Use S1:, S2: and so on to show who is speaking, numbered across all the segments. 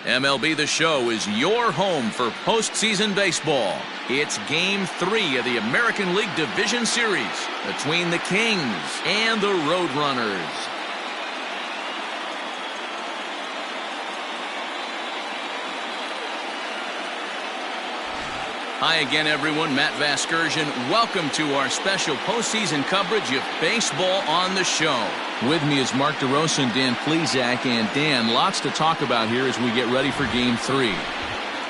S1: MLB The Show is your home for postseason baseball. It's Game 3 of the American League Division Series between the Kings and the Roadrunners. Hi again, everyone. Matt Vasgersian. Welcome to our special postseason coverage of Baseball on the Show. With me is Mark DeRosa and Dan Plesac. And Dan, lots to talk about here as we get ready for Game 3.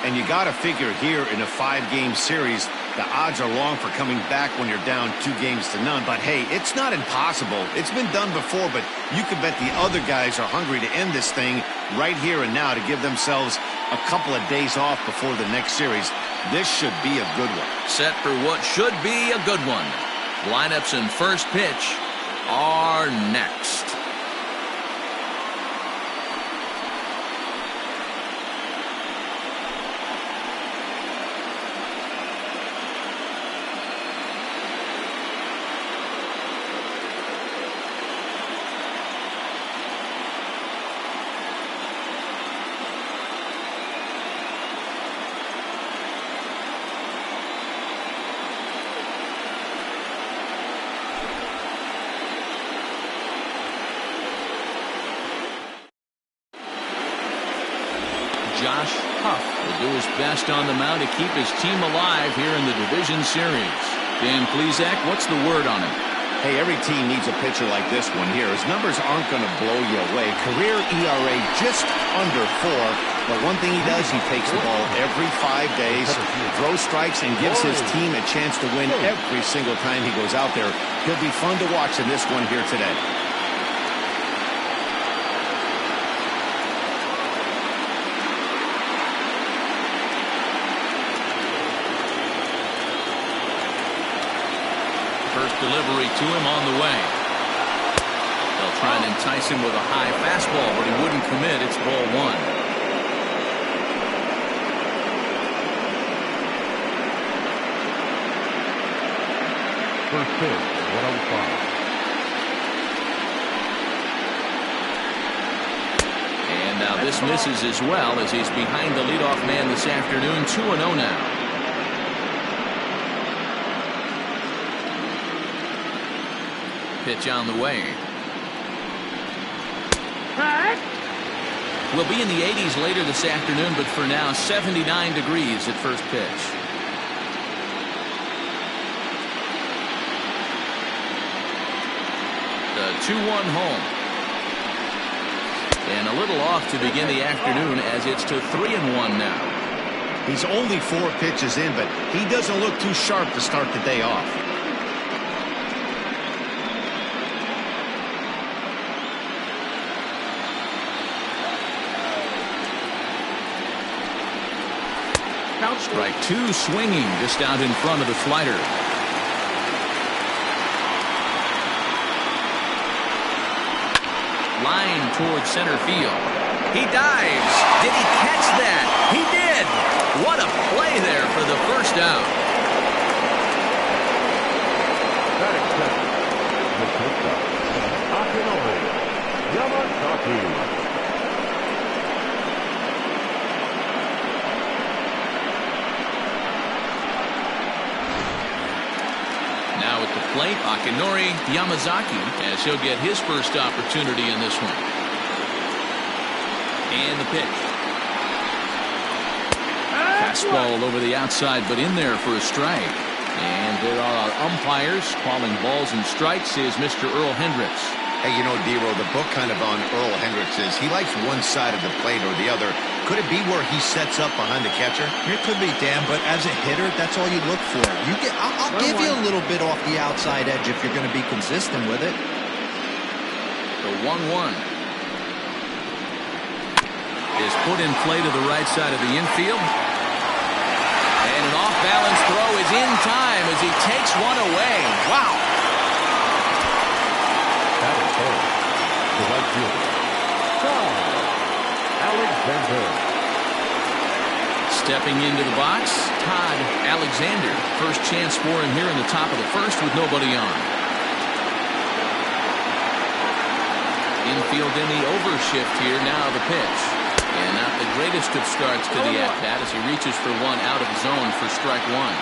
S2: And you got to figure here in a 5-game series, the odds are long for coming back when you're down 2-0. But hey, it's not impossible. It's been done before, but you can bet the other guys are hungry to end this thing right here and now to give themselves a couple of days off before the next series. This should be a good one.
S1: Set for what should be a good one. Lineups and first pitch are next. Josh Huff will do his best on the mound to keep his team alive here in the division series. Dan Plesac, what's the word on him?
S2: Hey, every team needs a pitcher like this one here. His numbers aren't going to blow you away. Career ERA just under 4. But one thing he does, he takes the ball every 5 days, throws strikes, and gives his team a chance to win every single time he goes out there. He'll be fun to watch in this one here today.
S1: First delivery to him on the way. They'll try and entice him with a high fastball, but he wouldn't commit. It's ball 1.
S3: First pitch, 105.
S1: And now this misses as well as he's behind the leadoff man this afternoon. 2-0 now. Pitch on the way. We'll be in the 80s later this afternoon, but for now 79 degrees at first pitch. The 2-1 home. And a little off to begin the afternoon as it's to 3-1 now.
S2: He's only 4 pitches in, but he doesn't look too sharp to start the day off.
S1: Strike 2 swinging just out in front of the slider. Line towards center field. He dives. Did he catch that? He did. What a play there for the first out. Now at the plate, Akinori Yamazaki, as he'll get his first opportunity in this one. And the pitch. Fastball over the outside, but in there for a strike. And there are our umpires calling balls and strikes is Mr. Earl Hendricks.
S2: Hey, you know, D-Row, the book kind of on Earl Hendricks is he likes one side of the plate or the other. Could it be where he sets up behind the catcher?
S4: It could be, Dan, but as a hitter, that's all you look for. I'll give you a little bit off the outside edge if you're going to be consistent with it.
S1: The 1-1 is put in play to the right side of the infield. And an off-balance throw is in time as he takes one away. Wow.
S3: That is home. The right fielder, Alexander.
S1: Stepping into the box, Todd Alexander. First chance for him here in the top of the first with nobody on. Infield in the overshift here. Now the pitch. And not the greatest of starts to the at-bat as he reaches for one out of zone for strike one.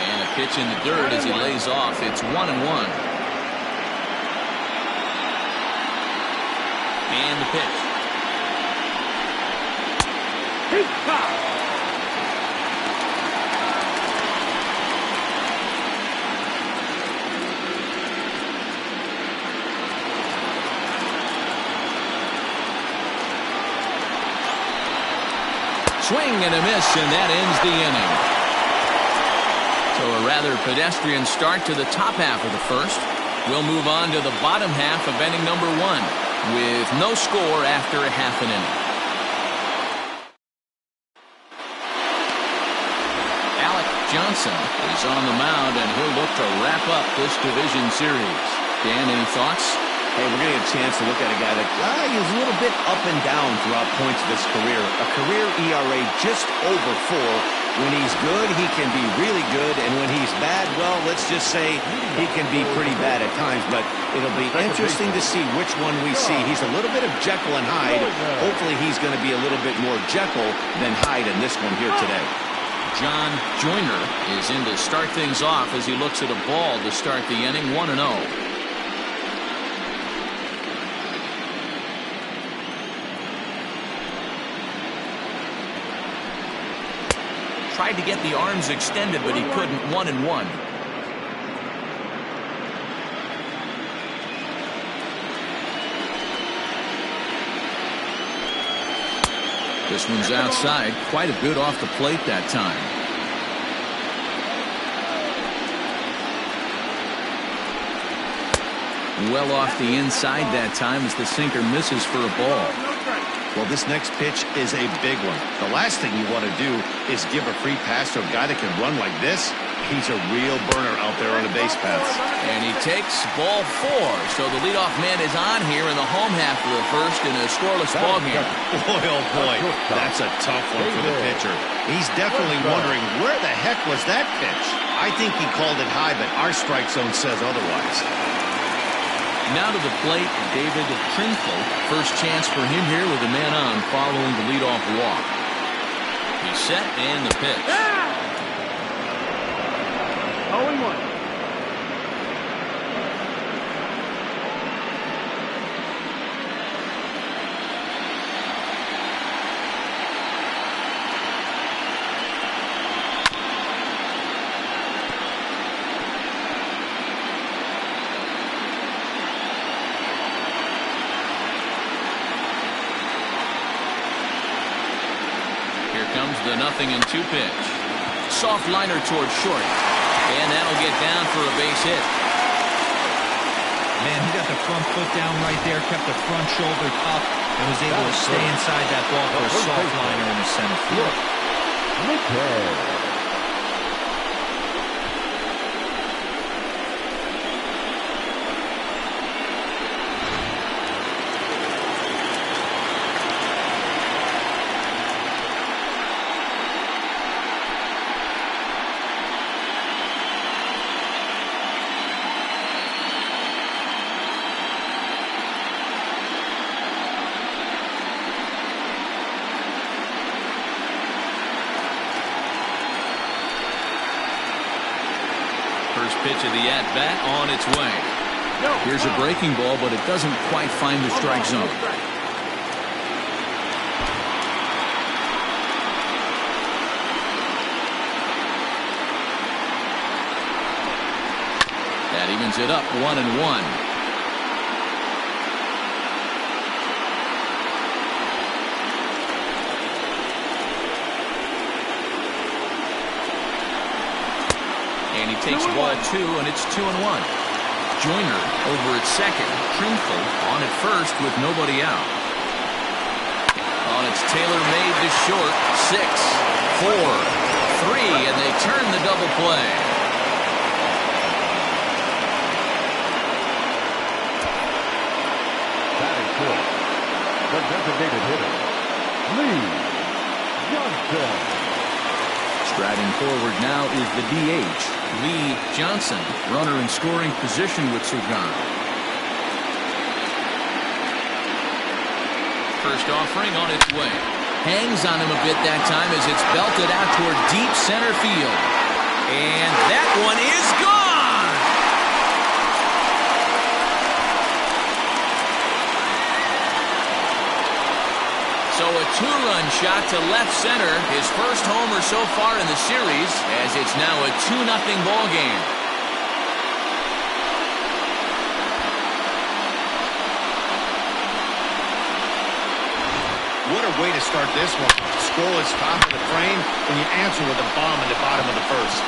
S1: And a pitch in the dirt as he lays off. It's 1-1. And the pitch. Swing and a miss, and that ends the inning. So a rather pedestrian start to the top half of the first. We'll move on to the bottom half of inning number one with no score after a half an inning. Alec Johnson is on the mound, and he'll look to wrap up this division series. Dan, any thoughts?
S2: Hey, we're going to get a chance to look at a guy that is a little bit up and down throughout points of his career. A career ERA just over 4. When he's good, he can be really good. And when he's bad, well, let's just say he can be pretty bad at times. But it'll be interesting to see which one we see. He's a little bit of Jekyll and Hyde. Hopefully he's going to be a little bit more Jekyll than Hyde in this one here today.
S1: John Joyner is in to start things off as he looks at a ball to start the inning. 1-0. Tried to get the arms extended, but he couldn't. 1-1. This one's outside. Quite a bit off the plate that time. Well off the inside that time as the sinker misses for a ball.
S2: Well, this next pitch is a big one. The last thing you want to do is give a free pass to a guy that can run like this. He's a real burner out there on the base paths.
S1: And he takes ball 4. So the leadoff man is on here in the home half of the first in a scoreless ball game.
S2: Boy, oh boy, that's a tough one for the pitcher. He's definitely wondering, where the heck was that pitch? I think he called it high, but our strike zone says otherwise.
S1: Now to the plate, David Trimble. First chance for him here with a man on following the leadoff walk. He's set and the pitch.
S5: 0-1.
S1: Comes the 0-2 pitch. Soft liner towards short. And that'll get down for a base hit.
S4: Man, he got the front foot down right there, kept the front shoulder up, and was able to stay inside that ball for a soft liner in the center field.
S1: First pitch of the at-bat on its way. Here's a breaking ball, but it doesn't quite find the strike zone. That evens it up 1-1. And he takes ball 2, and it's 2-1. Joyner over at second. Trimble on at first with nobody out. On it's Taylor made to short. 6, 4, 3, and they turn the double play.
S3: Batting fourth, the designated hitter, Lee Johnson.
S1: Striding forward now is the DH, Lee Johnson, runner in scoring position with Sugan. First offering on its way. Hangs on him a bit that time as it's belted out toward deep center field. And that one is gone! So a two-run shot to left center. His first homer so far in the series, as it's now a 2-0 ball game.
S2: What a way to start this one. Scoreless top of the frame, and you answer with a bomb in the bottom of the first.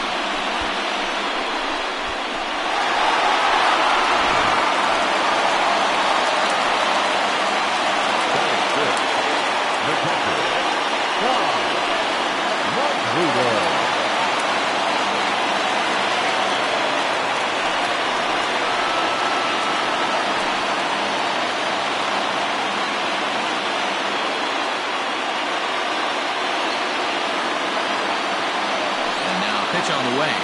S1: Pitch on the way.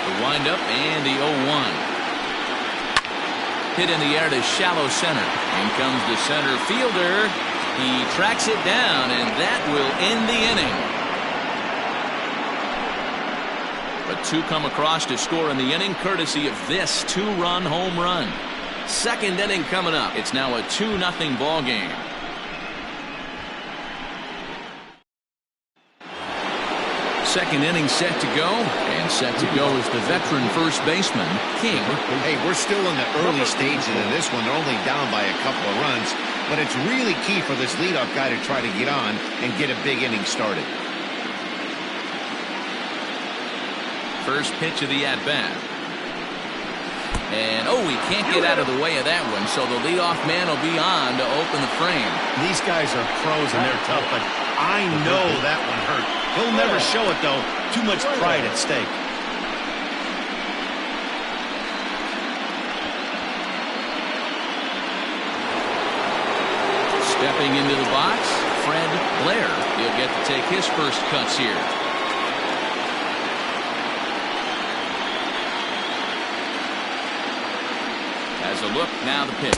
S1: The windup and the 0-1. Hit in the air to shallow center. In comes the center fielder. He tracks it down, and that will end the inning. But two come across to score in the inning, courtesy of this two-run home run. Second inning coming up. It's now a 2-0 ball game. Second inning set to go, and set to go is the veteran first baseman, King.
S2: Hey, we're still in the early stages of this one. They're only down by a couple of runs, but it's really key for this leadoff guy to try to get on and get a big inning started.
S1: First pitch of the at-bat. And, he can't get out of the way of that one, so the leadoff man will be on to open the frame.
S2: These guys are pros and they're tough, but I know that one hurt. He'll never show it, though. Too much pride at stake.
S1: Stepping into the box, Fred Blair. He'll get to take his first cuts here. Has a look, now the pitch.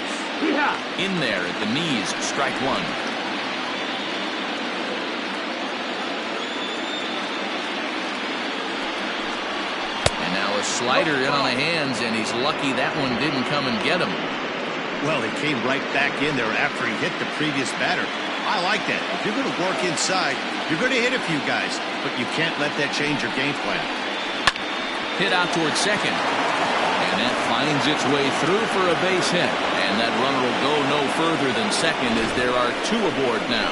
S1: In there at the knees, strike one. And now a slider in on the hands, and he's lucky that one didn't come and get him.
S2: Well, he came right back in there after he hit the previous batter. I like that. If you're going to work inside, you're going to hit a few guys, but you can't let that change your game plan.
S1: Hit out towards second. And that finds its way through for a base hit. And that runner will go no further than second as there are two aboard now.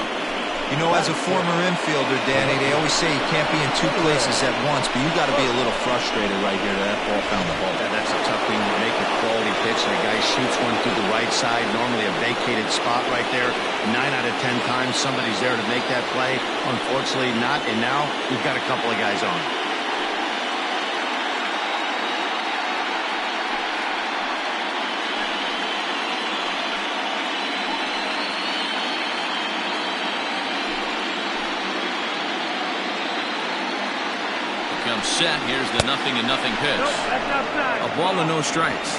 S4: You know, as a former infielder, Danny, they always say you can't be in two places at once, but you got to be a little frustrated right here that ball found the hole.
S2: Yeah, that's a tough thing to make a quality pitch, and a guy shoots one through the right side, normally a vacated spot right there. 9 out of 10 times somebody's there to make that play. Unfortunately not, and now we've got a couple of guys on.
S1: Set. Here's the 0-0 pitch. A ball and no strikes.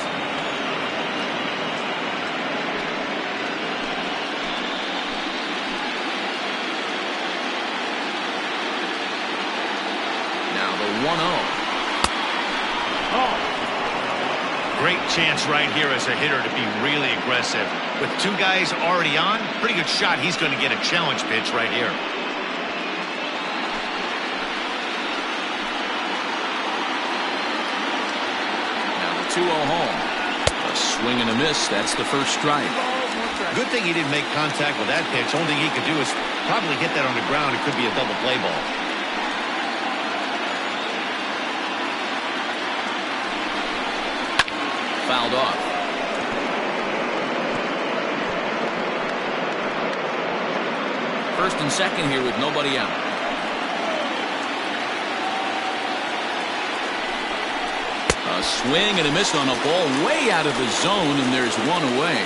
S1: Now the 1-0.
S2: Great chance right here as a hitter to be really aggressive. With two guys already on, pretty good shot. He's going to get a challenge pitch right here.
S1: 2-0 home. A swing and a miss. That's the first strike.
S2: Good thing he didn't make contact with that pitch. Only thing he could do is probably hit that on the ground. It could be a double play ball.
S1: Fouled off. First and second here with nobody out. A swing and a miss on a ball way out of the zone, and there's one away.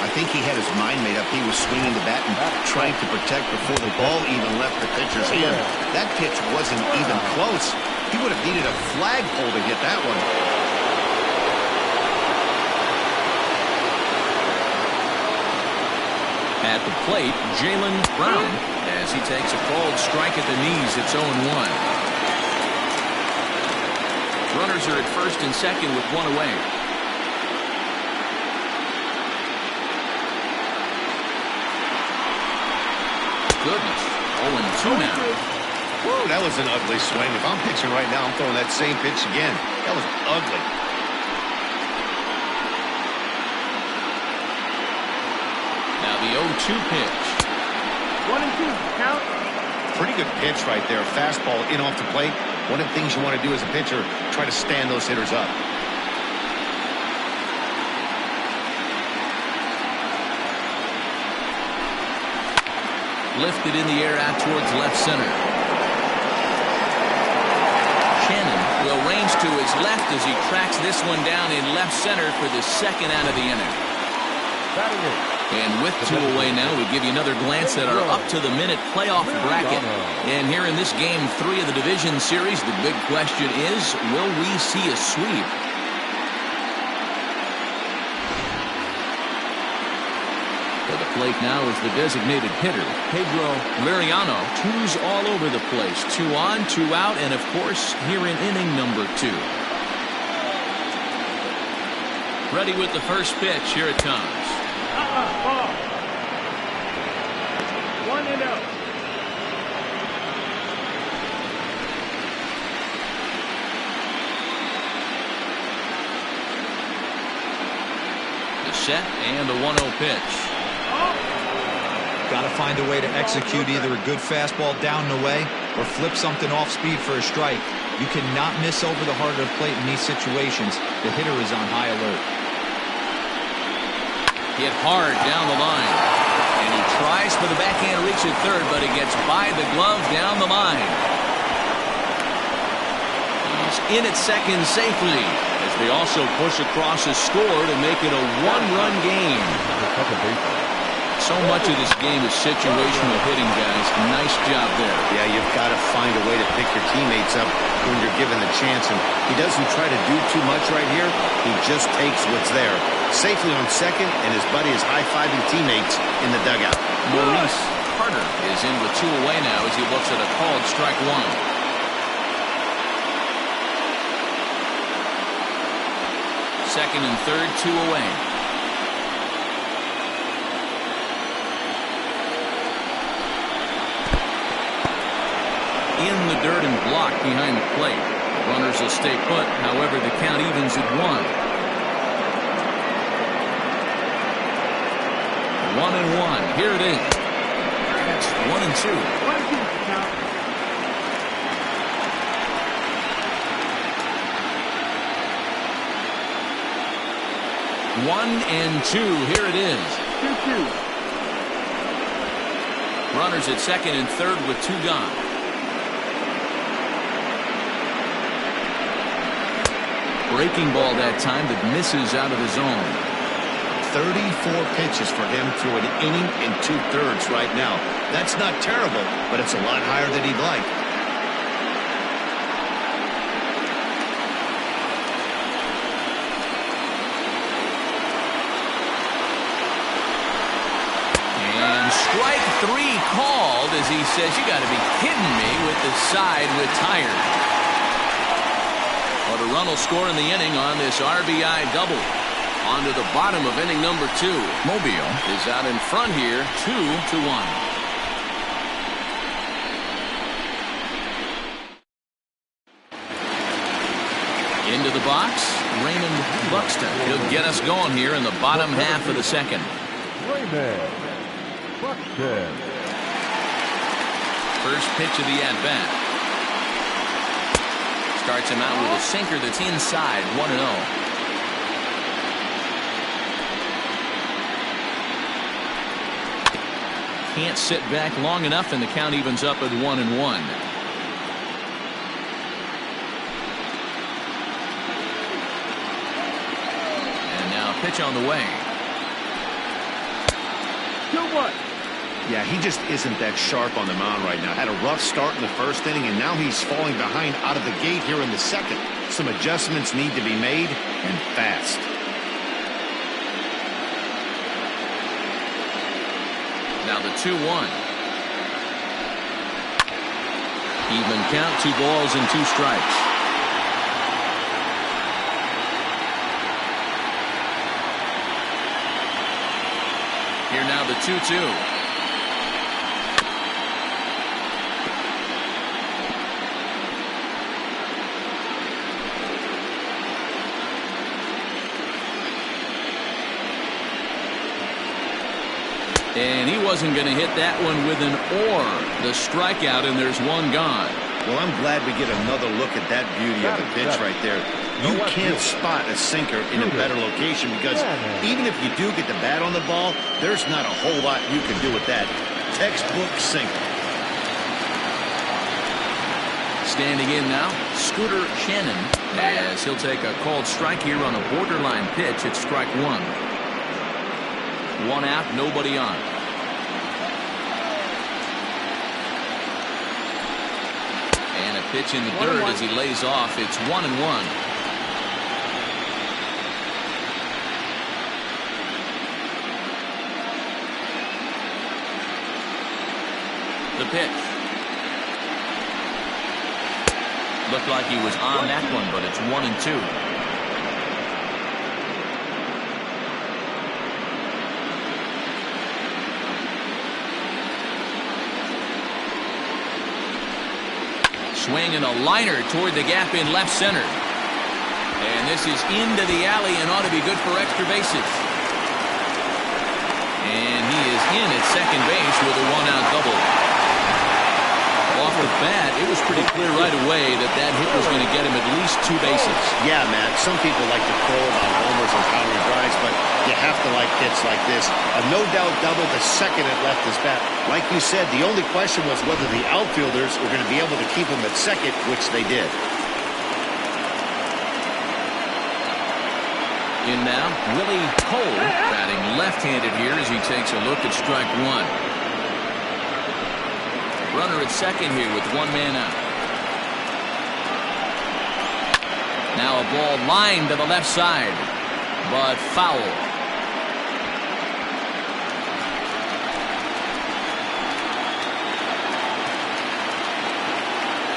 S2: I think he had his mind made up. He was swinging the bat and trying to protect before the ball even left the pitcher's hand. That pitch wasn't even close. He would have needed a flagpole to hit that one.
S1: At the plate, Jalen Brown, as he takes a called strike at the knees. It's 0-1. Runners are at first and second with one away. Goodness. 0-2 now.
S2: Whoa, that was an ugly swing. If I'm pitching right now, I'm throwing that same pitch again. That was ugly.
S1: Now the 0-2 pitch.
S5: 1-2, count.
S2: Pretty good pitch right there. Fastball in off the plate. One of the things you want to do as a pitcher, try to stand those hitters up.
S1: Lifted in the air out towards left center. Shannon will range to his left as he tracks this one down in left center for the second out of the inning. And with two away now, we give you another glance at our up-to-the-minute playoff bracket. And here in this Game 3 of the division series, the big question is, will we see a sweep? For the plate now is the designated hitter, Pedro Liriano. Twos all over the place. 2 on, 2 out, and of course, here in inning number 2. Ready with the first pitch. Here it comes.
S5: Ball. 1-0.
S1: The set and a 1-0 pitch.
S4: Got to find a way to execute either a good fastball down and away or flip something off speed for a strike. You cannot miss over the heart of the plate in these situations. The hitter is on high alert.
S1: Hit hard down the line. And he tries for the backhand reach at third, but he gets by the glove down the line. He's in at second safely as they also push across a score to make it a 1-run game. So much of this game is situational hitting, guys. Nice job there.
S2: Yeah, you've got to find a way to pick your teammates up when you're given the chance. And he doesn't try to do too much right here. He just takes what's there. Safely on second, and his buddy is high-fiving teammates in the dugout.
S1: Maurice Carter is in with 2 away now as he looks at a called strike 1. Second and third, 2 away. In the dirt and blocked behind the plate. Runners will stay put. However, the count evens at 1. 1-1. Here it is. It's 1-2.
S5: 1-2, count.
S1: 1-2. Here it is.
S5: 2-2.
S1: Runners at second and third with 2 gone. Breaking ball that time that misses out of the zone.
S2: 34 pitches for him through an inning and 2/3 right now. That's not terrible, but it's a lot higher than he'd like.
S1: And strike 3 called as he says, you got to be kidding me, with the side retired. But a run will score in the inning on this RBI double. On to the bottom of inning number 2. Mobile is out in front here, 2-1. Into the box, Raymond Buxton. He'll get us going here in the bottom half of the second.
S3: Raymond Buxton.
S1: First pitch of the at-bat. Starts him out with a sinker that's inside, 1-0. Can't sit back long enough, and the count evens up at 1-1. And now pitch on the way.
S5: 2-1.
S2: Yeah, he just isn't that sharp on the mound right now. Had a rough start in the first inning, and now he's falling behind out of the gate here in the second. Some adjustments need to be made, and fast.
S1: Now the 2-1. Even count, 2 balls and 2 strikes. Here now the 2-2. And he wasn't going to hit that one with an or. The strikeout, and there's one gone.
S2: Well, I'm glad we get another look at that beauty of a pitch right there. You can't spot a sinker in a better location because even if you do get the bat on the ball, there's not a whole lot you can do with that. Textbook sinker.
S1: Standing in now, Scooter Shannon, as he'll take a called strike here on a borderline pitch at strike 1. 1 out, nobody on. And a pitch in the dirt as he lays off. It's 1-1. The pitch. Looked like he was on that one, but it's 1-2. Swinging a liner toward the gap in left center. And this is into the alley and ought to be good for extra bases. And he is in at second base with a 1-out double. Off the bat, it was pretty clear right away that that hit was going to get him at least 2 bases.
S2: Yeah, Matt, some people like to crow about homers and power drives, but you have to like hits like this. A no-doubt double the second it left his bat. Like you said, the only question was whether the outfielders were going to be able to keep him at second, which they did.
S1: In now, Willie Cole batting left-handed here as he takes a look at strike 1. Runner at second here with 1 man out. Now a ball lined to the left side, but foul.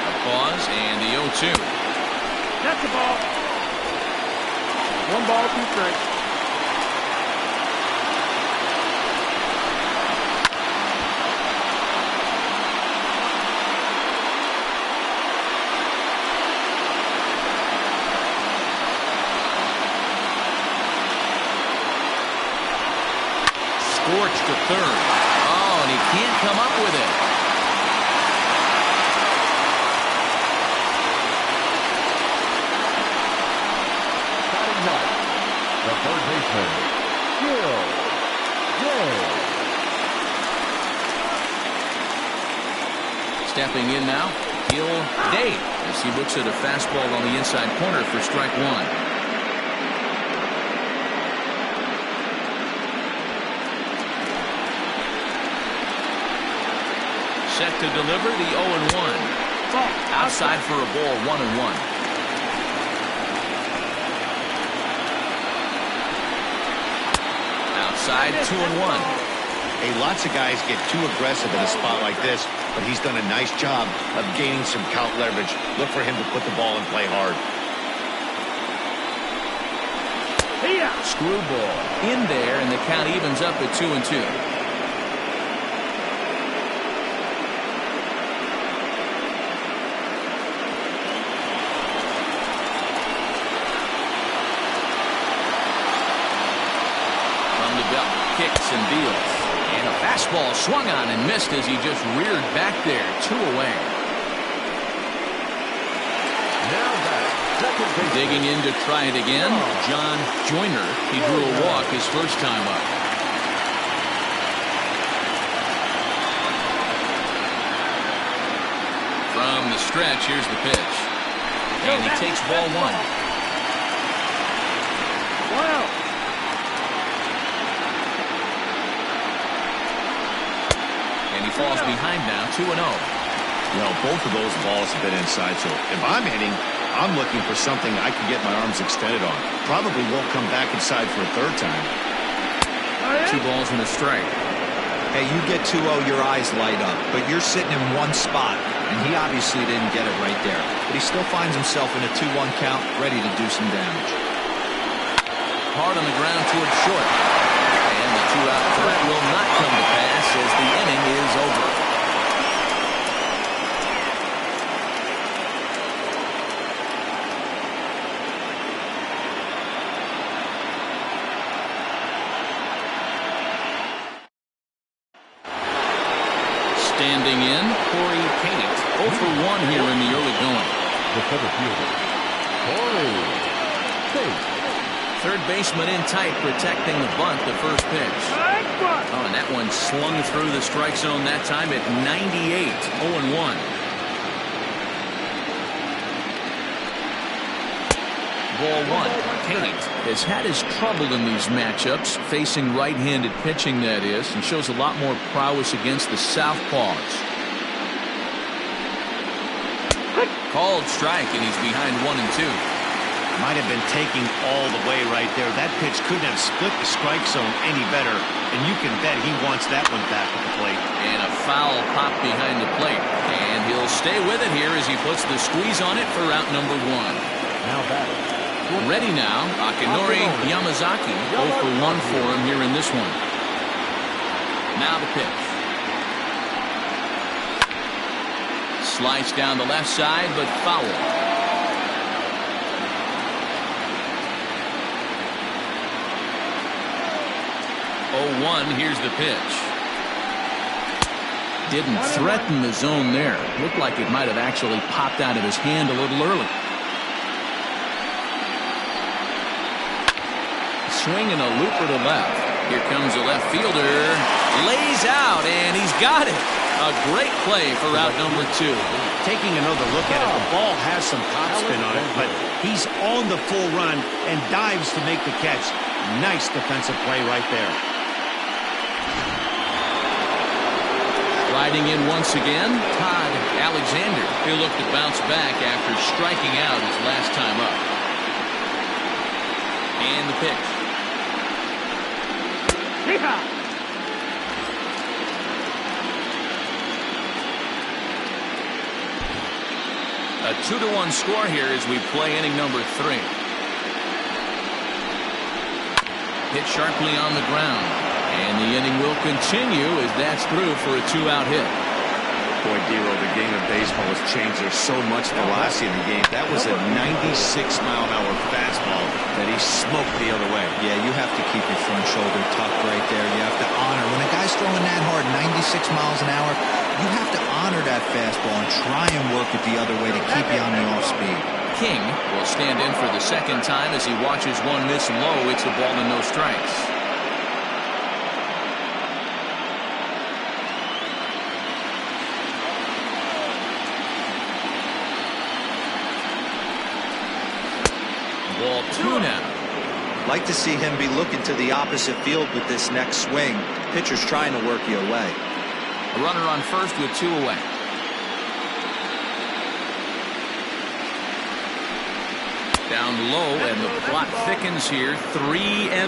S1: A pause and the 0-2.
S5: That's the ball. 1 ball, 2 strikes.
S1: Scorched to third. Oh, and he can't come up with it.
S3: Batting ninth, the third baseman, Gil Day.
S1: Stepping in now, Gil Day, as he looks at a fastball on the inside corner for strike 1. Set to deliver the 0-1. Outside for a ball, 1-1. Outside, 2-1.
S2: Hey, lots of guys get too aggressive in a spot like this, but he's done a nice job of gaining some count leverage. Look for him to put the ball and play hard.
S1: Screwball in there, and the count evens up at 2-2. Kicks and deals. And a fastball swung on and missed as he just reared back there. 2 away.
S3: Now back, second baseman.
S1: Digging in to try it again, John Joyner. He drew a walk his first time up. From the stretch, here's the pitch. And he takes ball 1.
S5: 1 out.
S1: falls behind now, 2-0.
S2: Well, both of those balls have been inside, so if I'm hitting, I'm looking for something I can get my arms extended on. Probably won't come back inside for a third time.
S1: 2 balls and a strike.
S4: Hey, you get 2-0, your eyes light up, but you're sitting in one spot, and he obviously didn't get it right there. But he still finds himself in a 2-1 count, ready to do some damage.
S1: Hard on the ground towards short. And the 2-out threat will not come to pass as the inning is over. Standing in, Corey Kate. 0 for 1 here in the early going.
S3: The center fielder, Corey Kate.
S1: Third baseman in tight, protecting the bunt, the first pitch. Oh, and that one slung through the strike zone that time at 98, 0-1. Ball 1. Kate has had his trouble in these matchups, facing right-handed pitching, that is, and shows a lot more prowess against the southpaws. Called strike, and he's behind 1-2.
S2: Might have been taking all the way right there. That pitch couldn't have split the strike zone any better, and you can bet he wants that one back at the plate.
S1: And a foul pop behind the plate, and he'll stay with it here as he puts the squeeze on it for out number 1.
S3: Now batting.
S1: Ready now, Akinori Yamazaki. 0 for 1 for him here in this one. Now the pitch. Slice down the left side, but foul. 0-1, here's the pitch. Didn't threaten the zone there. Looked like it might have actually popped out of his hand a little early. Swinging a looper to left. Here comes the left fielder. Lays out, and he's got it. A great play for out number 2.
S2: Taking another look at it, the ball has some topspin on it, but he's on the full run and dives to make the catch. Nice defensive play right there.
S1: Riding in once again, Todd Alexander. He'll look to bounce back after striking out his last time up. And the pitch. A 2-1 score here as we play inning number 3. Hit sharply on the ground. And the inning will continue as that's through for a 2-out hit.
S2: Boy, Dero, the game of baseball has changed. There's so much velocity in the game. That was a 96-mile-an-hour fastball that he smoked the other way.
S4: Yeah, you have to keep your front shoulder tucked right there. You have to honor. When a guy's throwing that hard, 96 miles an hour, you have to honor that fastball and try and work it the other way to keep you on the off speed.
S1: King will stand in for the second time as he watches one miss low. It's a ball and no strikes. Ball 2 now.
S4: Like to see him be looking to the opposite field with this next swing. Pitcher's trying to work you away.
S1: A runner on first with 2 away. Down low, and the plot thickens here. 3-0.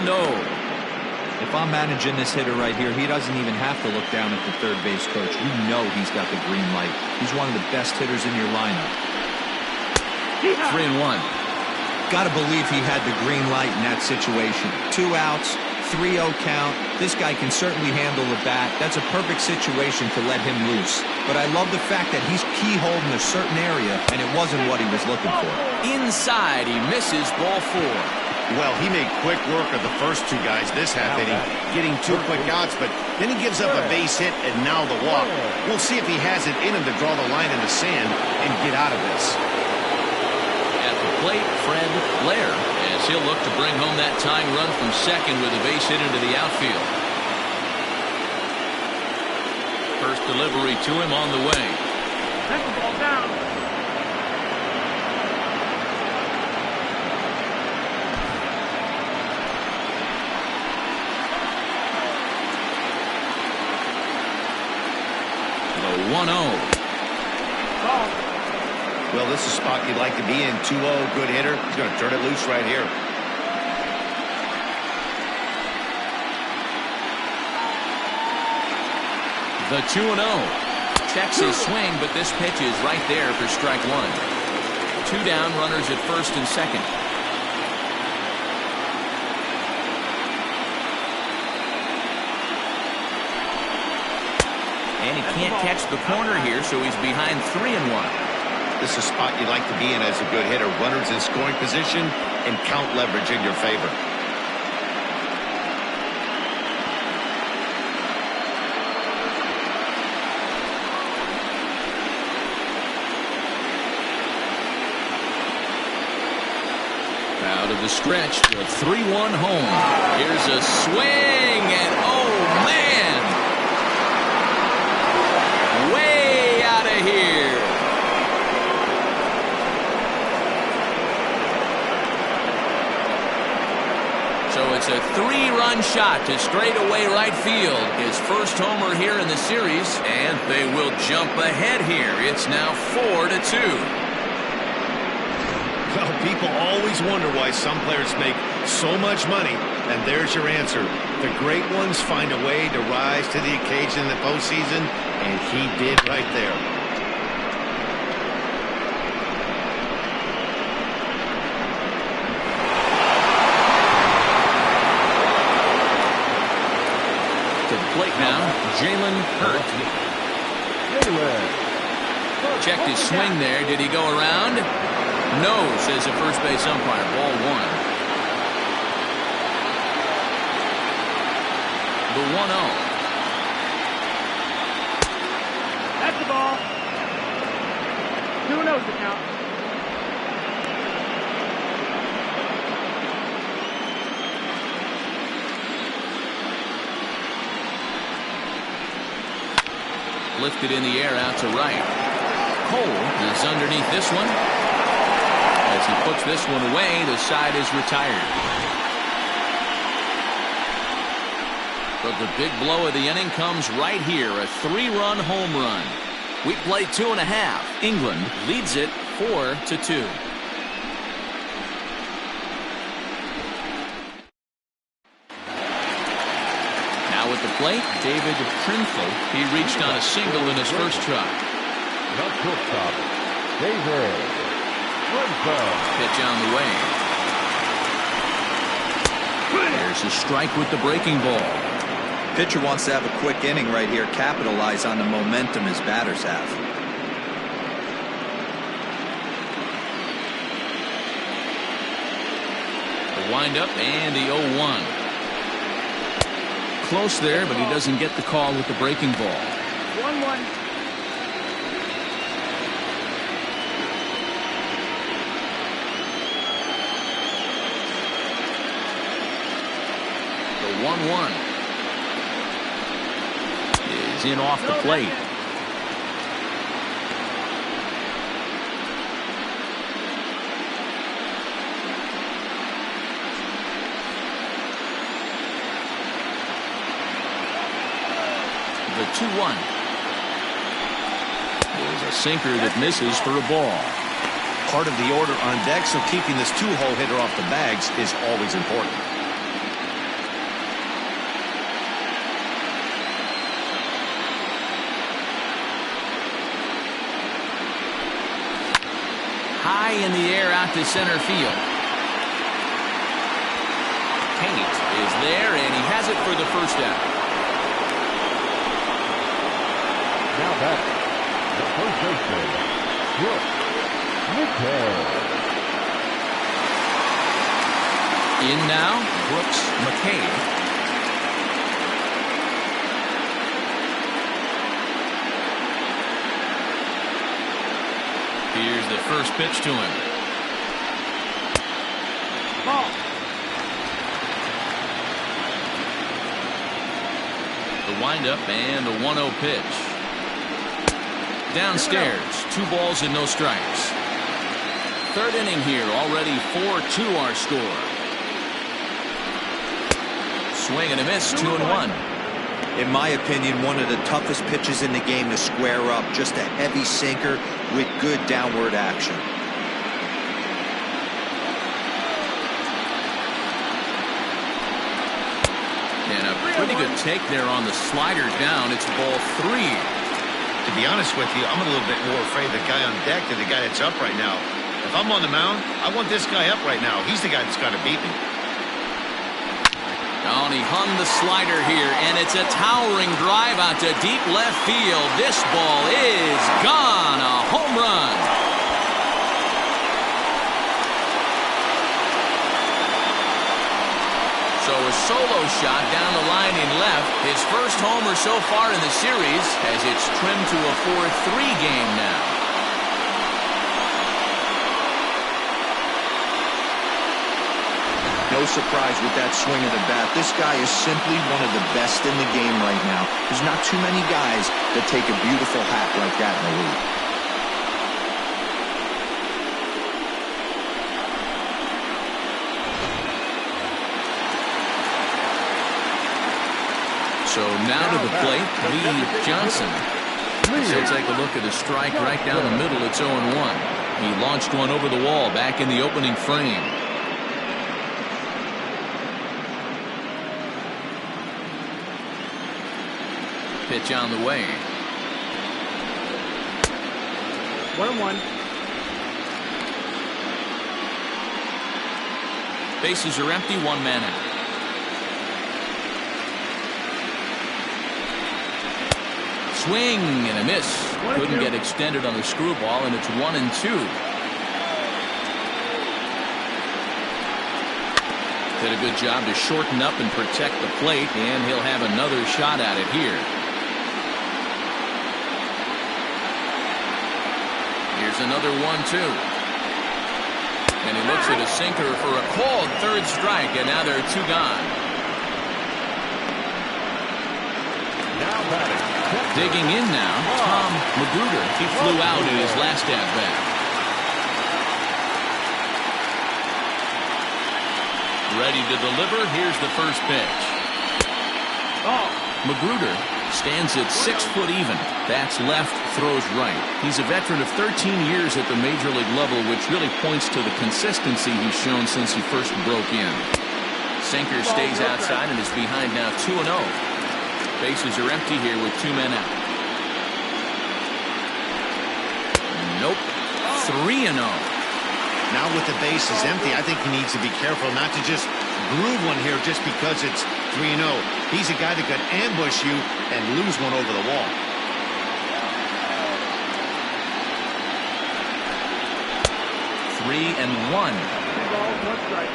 S4: If I'm managing this hitter right here, he doesn't even have to look down at the third base coach. You know he's got the green light. He's one of the best hitters in your lineup.
S1: 3-1.
S4: Got to believe he had the green light in that situation. 2 outs, 3-0 count. This guy can certainly handle the bat. That's a perfect situation to let him loose. But I love the fact that he's keyholed in a certain area, and it wasn't what he was looking for.
S1: Inside, he misses ball 4.
S2: Well, he made quick work of the first 2 guys this half inning, getting 2 quick outs, but then he gives up a base hit and now the walk. We'll see if he has it in him to draw the line in the sand and get out of this.
S1: At the plate, Fred Blair, as he'll look to bring home that tying run from second with a base hit into the outfield. First delivery to him on the way.
S5: Let the ball down.
S2: Well, this is a spot you'd like to be in. 2-0, good hitter. He's going to turn it loose right here.
S1: The 2-0. Checks his swing, but this pitch is right there for strike one. 2 down, runners at first and second. And he can't catch the corner here, so he's behind 3-1.
S2: This is a spot you'd like to be in as a good hitter. Runners in scoring position and count leverage in your favor.
S1: Out of the stretch, the 3-1 home. Here's a swing, and oh man! Way out of here. So it's a 3-run shot to straightaway right field. His first homer here in the series, and they will jump ahead here. It's now 4-2.
S2: Well, people always wonder why some players make so much money, and there's your answer. The great ones find a way to rise to the occasion in the postseason, and he did right there.
S1: To the plate now, Jalen Hurt. Checked his swing there. Did he go around? No, says the first base umpire. Ball one. The 1-0.
S5: That's the ball. 2-0's the count.
S1: Lifted in the air out to right. Cole is underneath this one. As he puts this one away, the side is retired. But the big blow of the inning comes right here, a 3-run home run. We play 2.5. England leads it 4-2. Now at the plate, David Trimble. He reached on a single in his first try.
S3: The shortstop, David.
S1: Pitch on the way. There's a strike with the breaking ball.
S4: Pitcher wants to have a quick inning right here, capitalize on the momentum his batters have.
S1: The windup and the 0-1. Close there, but he doesn't get the call with the breaking ball.
S5: 1-1.
S1: The 1-1 is in off the plate. The 2-1 is a sinker that misses for a ball.
S2: Part of the order on deck, so keeping this 2-hole hitter off the bags is always important.
S1: High in the air out to center field. Tate is there, and he has it for the first out.
S3: Now back, the first baseman, Brooks McKay.
S1: In now, Brooks McKay. Here's the first pitch to him.
S5: Ball.
S1: The windup and the 1-0 pitch. Downstairs, 2 balls and no strikes. Third inning here, already 4-2 our score. Swing and a miss, 2-1.
S4: In my opinion, one of the toughest pitches in the game to square up. Just a heavy sinker with good downward action.
S1: And a pretty good take there on the slider down. It's ball 3.
S2: To be honest with you, I'm a little bit more afraid of the guy on deck than the guy that's up right now. If I'm on the mound, I want this guy up right now. He's the guy that's got to beat me.
S1: Oh, and he hung the slider here, and it's a towering drive out to deep left field. This ball is gone. A home run. So a solo shot down the line in left. His first homer so far in the series, as it's trimmed to a 4-3 game now.
S4: No surprise with that swing of the bat. This guy is simply one of the best in the game right now. There's not too many guys that take a beautiful hack like that in the league.
S1: So now to the plate, Lee Johnson. So take a look at the strike right down the middle. It's 0-1. He launched one over the wall back in the opening frame. Pitch on the way.
S5: 1-1.
S1: Bases are empty, 1 man out. Swing and a miss. Couldn't get extended on the screwball, and it's 1-2. Did a good job to shorten up and protect the plate, and he'll have another shot at it here. Here's another 1-2. And he looks at a sinker for a called third strike, and now there are 2 gone.
S3: Now batting.
S1: Digging in now, Tom Magruder. He flew out in his last at-bat. Ready to deliver. Here's the first pitch. Magruder stands at 6 foot even. Bats left, throws right. He's a veteran of 13 years at the major league level, which really points to the consistency he's shown since he first broke in. Sinker stays outside and is behind now 2-0. Bases are empty here with 2 men out. Nope. 3-0.
S2: Now with the bases empty, I think he needs to be careful not to just groove one here just because it's 3-0. He's a guy that could ambush you and lose one over the wall.
S1: Three and 1.
S5: 1 strike.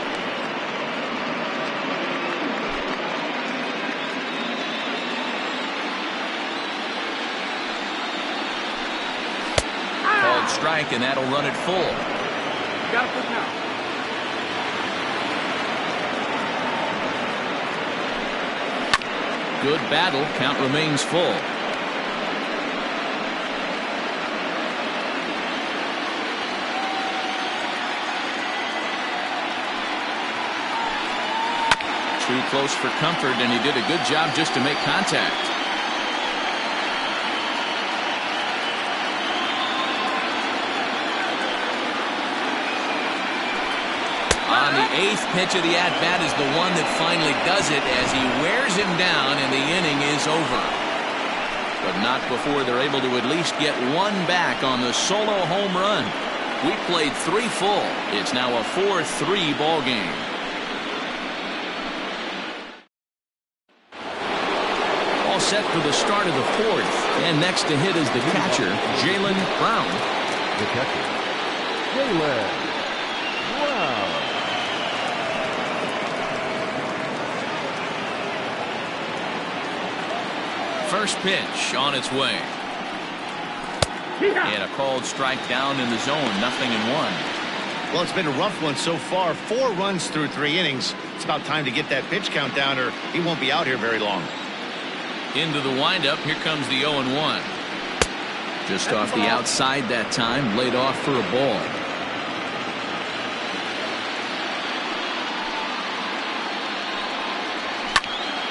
S1: Called strike, and that'll run it full.
S5: Got it now.
S1: Good battle. Count remains full. Too close for comfort, and he did a good job just to make contact. On the 8th pitch of the at-bat is the one that finally does it as he wears him down, and the inning is over. But not before they're able to at least get 1 back on the solo home run. We played 3 full. It's now a 4-3 ball game. All set for the start of the 4th. And next to hit is the catcher, Jaylen Brown.
S3: The catcher, Jaylen Brown.
S1: First pitch on its way. And a called strike down in the zone. 0-1.
S2: Well, it's been a rough one so far. 4 runs through 3 innings. It's about time to get that pitch count down, or he won't be out here very long.
S1: Into the windup. Here comes the 0-1. Just off the outside that time. Laid off for a ball.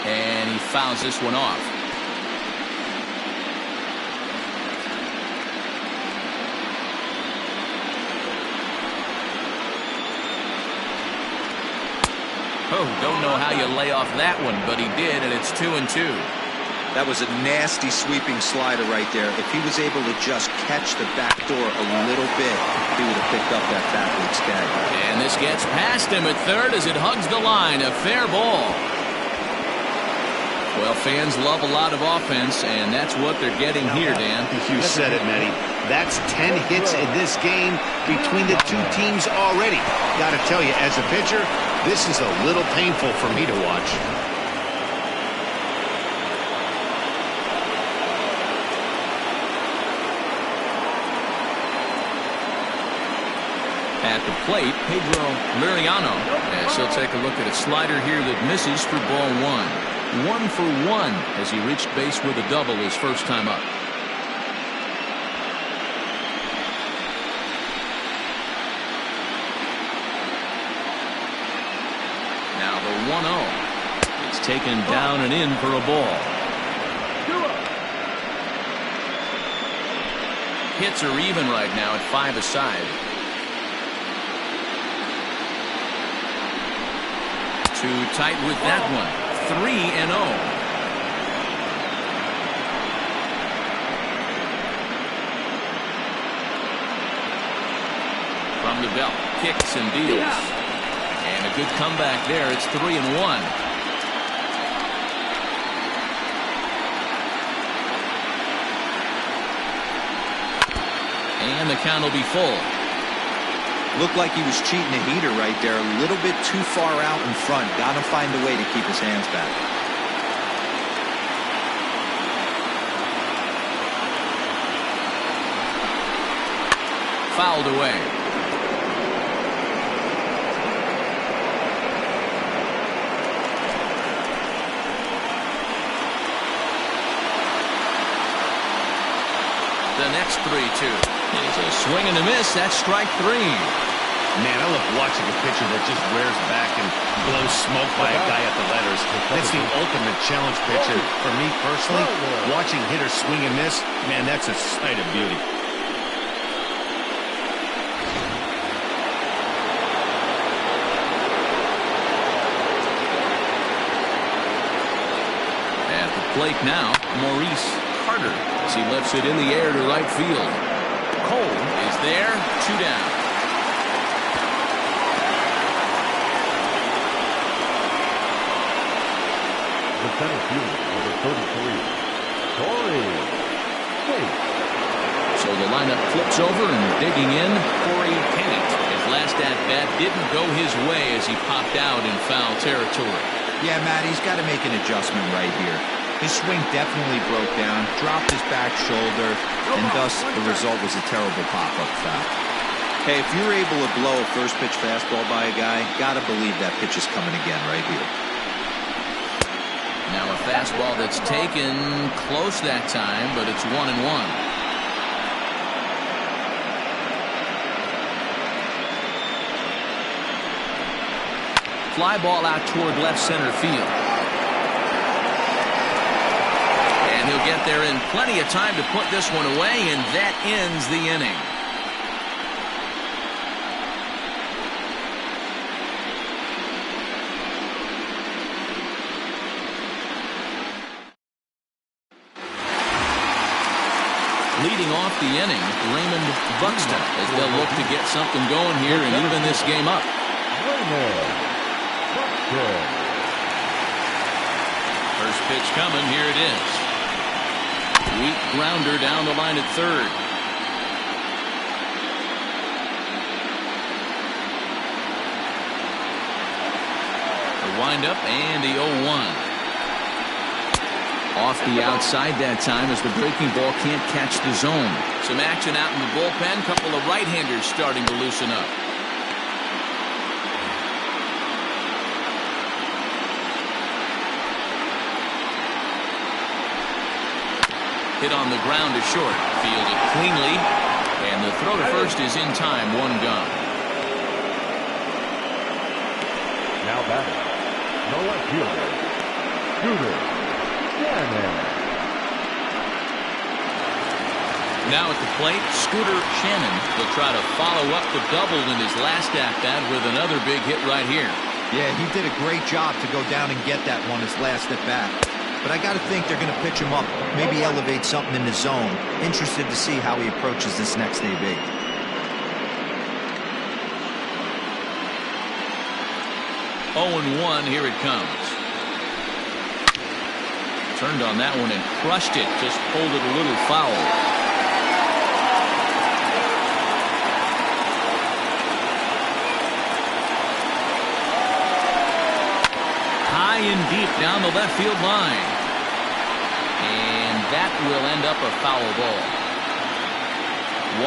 S1: And he fouls this one off. Oh, don't know how you lay off that one, but he did, and it's 2-2.
S4: That was a nasty sweeping slider right there. If he was able to just catch the back door a little bit, he would have picked up that backwards catch.
S1: And this gets past him at third as it hugs the line. A fair ball. Well, fans love a lot of offense, and that's what they're getting here, Dan.
S2: You said it, Matty. That's 10 hits in this game between the two teams already. Got to tell you, as a pitcher, this is a little painful for me to watch.
S1: At the plate, Pedro Liriano, as he'll take a look at a slider here that misses for ball one. 1 for 1 as he reached base with a double his first time up. Now the 1-0. It's taken down and in for a ball. Hits are even right now at 5 aside. Too tight with that one. 3-0. From the belt, kicks and deals. And a good comeback there. It's 3-1. And the count will be full.
S4: Looked like he was cheating a heater right there. A little bit too far out in front. Got to find a way to keep his hands back.
S1: Fouled away. The next 3-2. It's a swing and a miss. That's strike 3.
S2: Man, I love watching a pitcher that just rears back and blows smoke by a guy at the letters. That's the ultimate challenge pitch. And for me personally, watching hitters swing and miss, man, that's a sight of beauty.
S1: At the plate now, Maurice Carter as he lifts it in the air to right field. Cole is there, 2 down.
S3: The center fielder, number 33, Corey Pate.
S1: So the lineup flips over and digging in, Corey Pate. His last at-bat didn't go his way as he popped out in foul territory.
S4: Yeah, Matt, he's got to make an adjustment right here. His swing definitely broke down, dropped his back shoulder, and thus the result was a terrible pop-up foul. Hey, if you're able to blow a first-pitch fastball by a guy, got to believe that pitch is coming again right here.
S1: Now a fastball that's taken close that time, but it's 1-1. Fly ball out toward left center field. And he'll get there in plenty of time to put this one away, and that ends the inning. Leading off the inning, Raymond Buxton, as they'll look to get something going here and even this game up. First pitch coming, here it is. Weak grounder down the line at third. The windup and the 0-1. Off the outside that time as the breaking ball can't catch the zone. Some action out in the bullpen. Couple of right-handers starting to loosen up. Hit on the ground to short. Fielded cleanly. And the throw to first is in time. 1 gone.
S3: Now batting, the left fielder, Scooter.
S1: Now at the plate, Scooter Shannon will try to follow up the double in his last at-bat with another big hit right here.
S4: Yeah, he did a great job to go down and get that one his last at bat. But I got to think they're going to pitch him up, maybe elevate something in the zone. Interested to see how he approaches this next AB.
S1: 0-1, here it comes. Turned on that one and crushed it. Just pulled it a little foul. High and deep down the left field line. And that will end up a foul ball.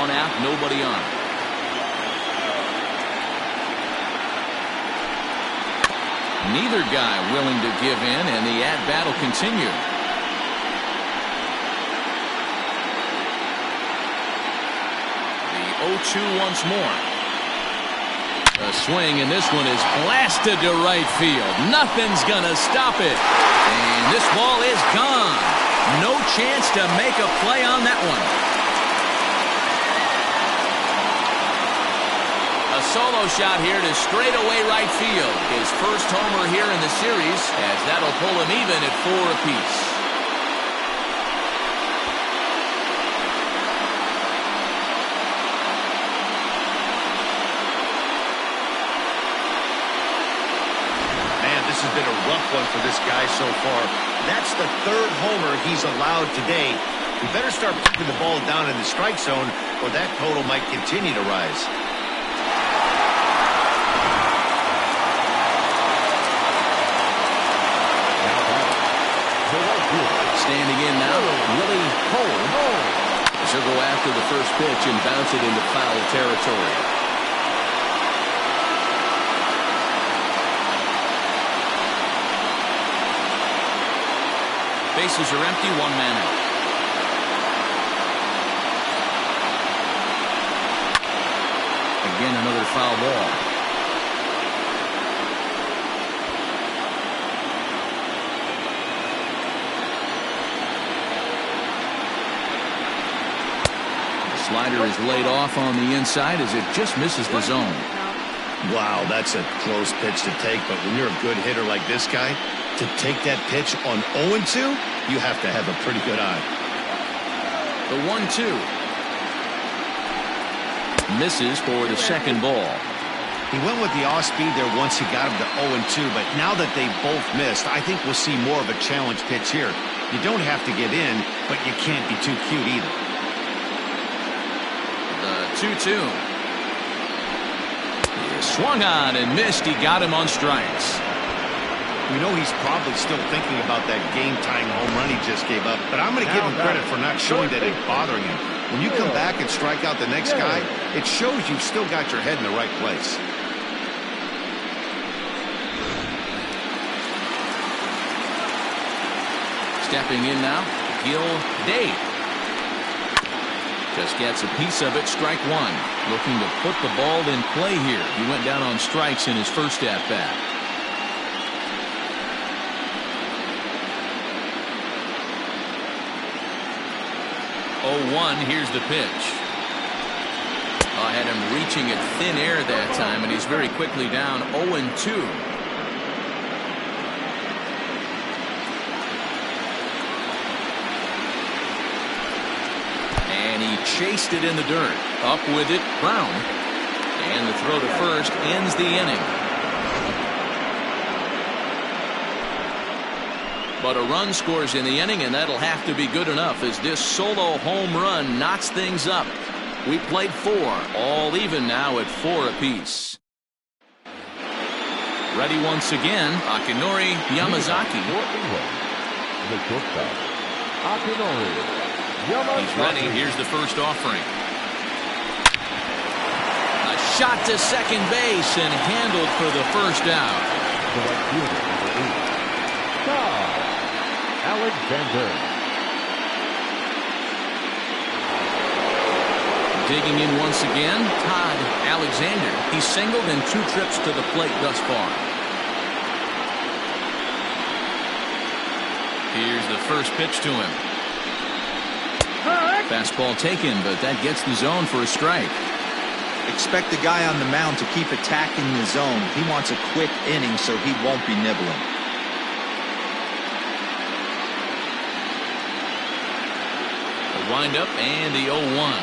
S1: 1 out, nobody on. Neither guy willing to give in, and the at-bat will continue. The 0-2 once more. A swing, and this one is blasted to right field. Nothing's gonna stop it. And this ball is gone. No chance to make a play on that one. A solo shot here to straightaway right field. His first homer here in the series, as that'll pull him even at 4 apiece.
S2: This has been a rough one for this guy so far. That's the 3rd homer he's allowed today. He better start keeping the ball down in the strike zone, or that total might continue to rise.
S1: Standing in now, Willie Cole. She'll go after the first pitch and bounce it into foul territory. Bases are empty, 1 man out. Again, another foul ball. The slider is laid off on the inside as it just misses the zone.
S2: Wow, that's a close pitch to take, but when you're a good hitter like this guy, to take that pitch on 0-2, you have to have a pretty good eye.
S1: The 1-2. Misses for the second ball.
S2: He went with the off-speed there once he got him to 0-2, but now that they both missed, I think we'll see more of a challenge pitch here. You don't have to get in, but you can't be too cute either.
S1: The 2-2. He swung on and missed. He got him on strikes.
S2: We know he's probably still thinking about that game-tying home run he just gave up, but I'm going to give him credit for not showing that it's bothering him. When you come back and strike out the next guy, it shows you've still got your head in the right place.
S1: Stepping in now, Gil Dave. Just gets a piece of it, strike 1. Looking to put the ball in play here. He went down on strikes in his first at-bat. 0-1, here's the pitch. I had him reaching at thin air that time, and he's very quickly down 0-2. And he chased it in the dirt. Up with it, Brown. And the throw to first ends the inning. But a run scores in the inning, and that'll have to be good enough as this solo home run knocks things up. We played 4, all even now at 4 apiece. Ready once again, Akinori Yamazaki.
S3: The shortstop, Akinori Yamazaki.
S1: He's ready. Here's the first offering. A shot to second base and handled for the first out.
S3: The right fielder, number 8, Todd Alexander.
S1: Digging in once again, Todd Alexander. He's singled in 2 trips to the plate thus far. Here's the first pitch to him. Fastball taken, but that gets the zone for a strike.
S4: Expect the guy on the mound to keep attacking the zone. He wants a quick inning so he won't be nibbling.
S1: The windup and the 0-1.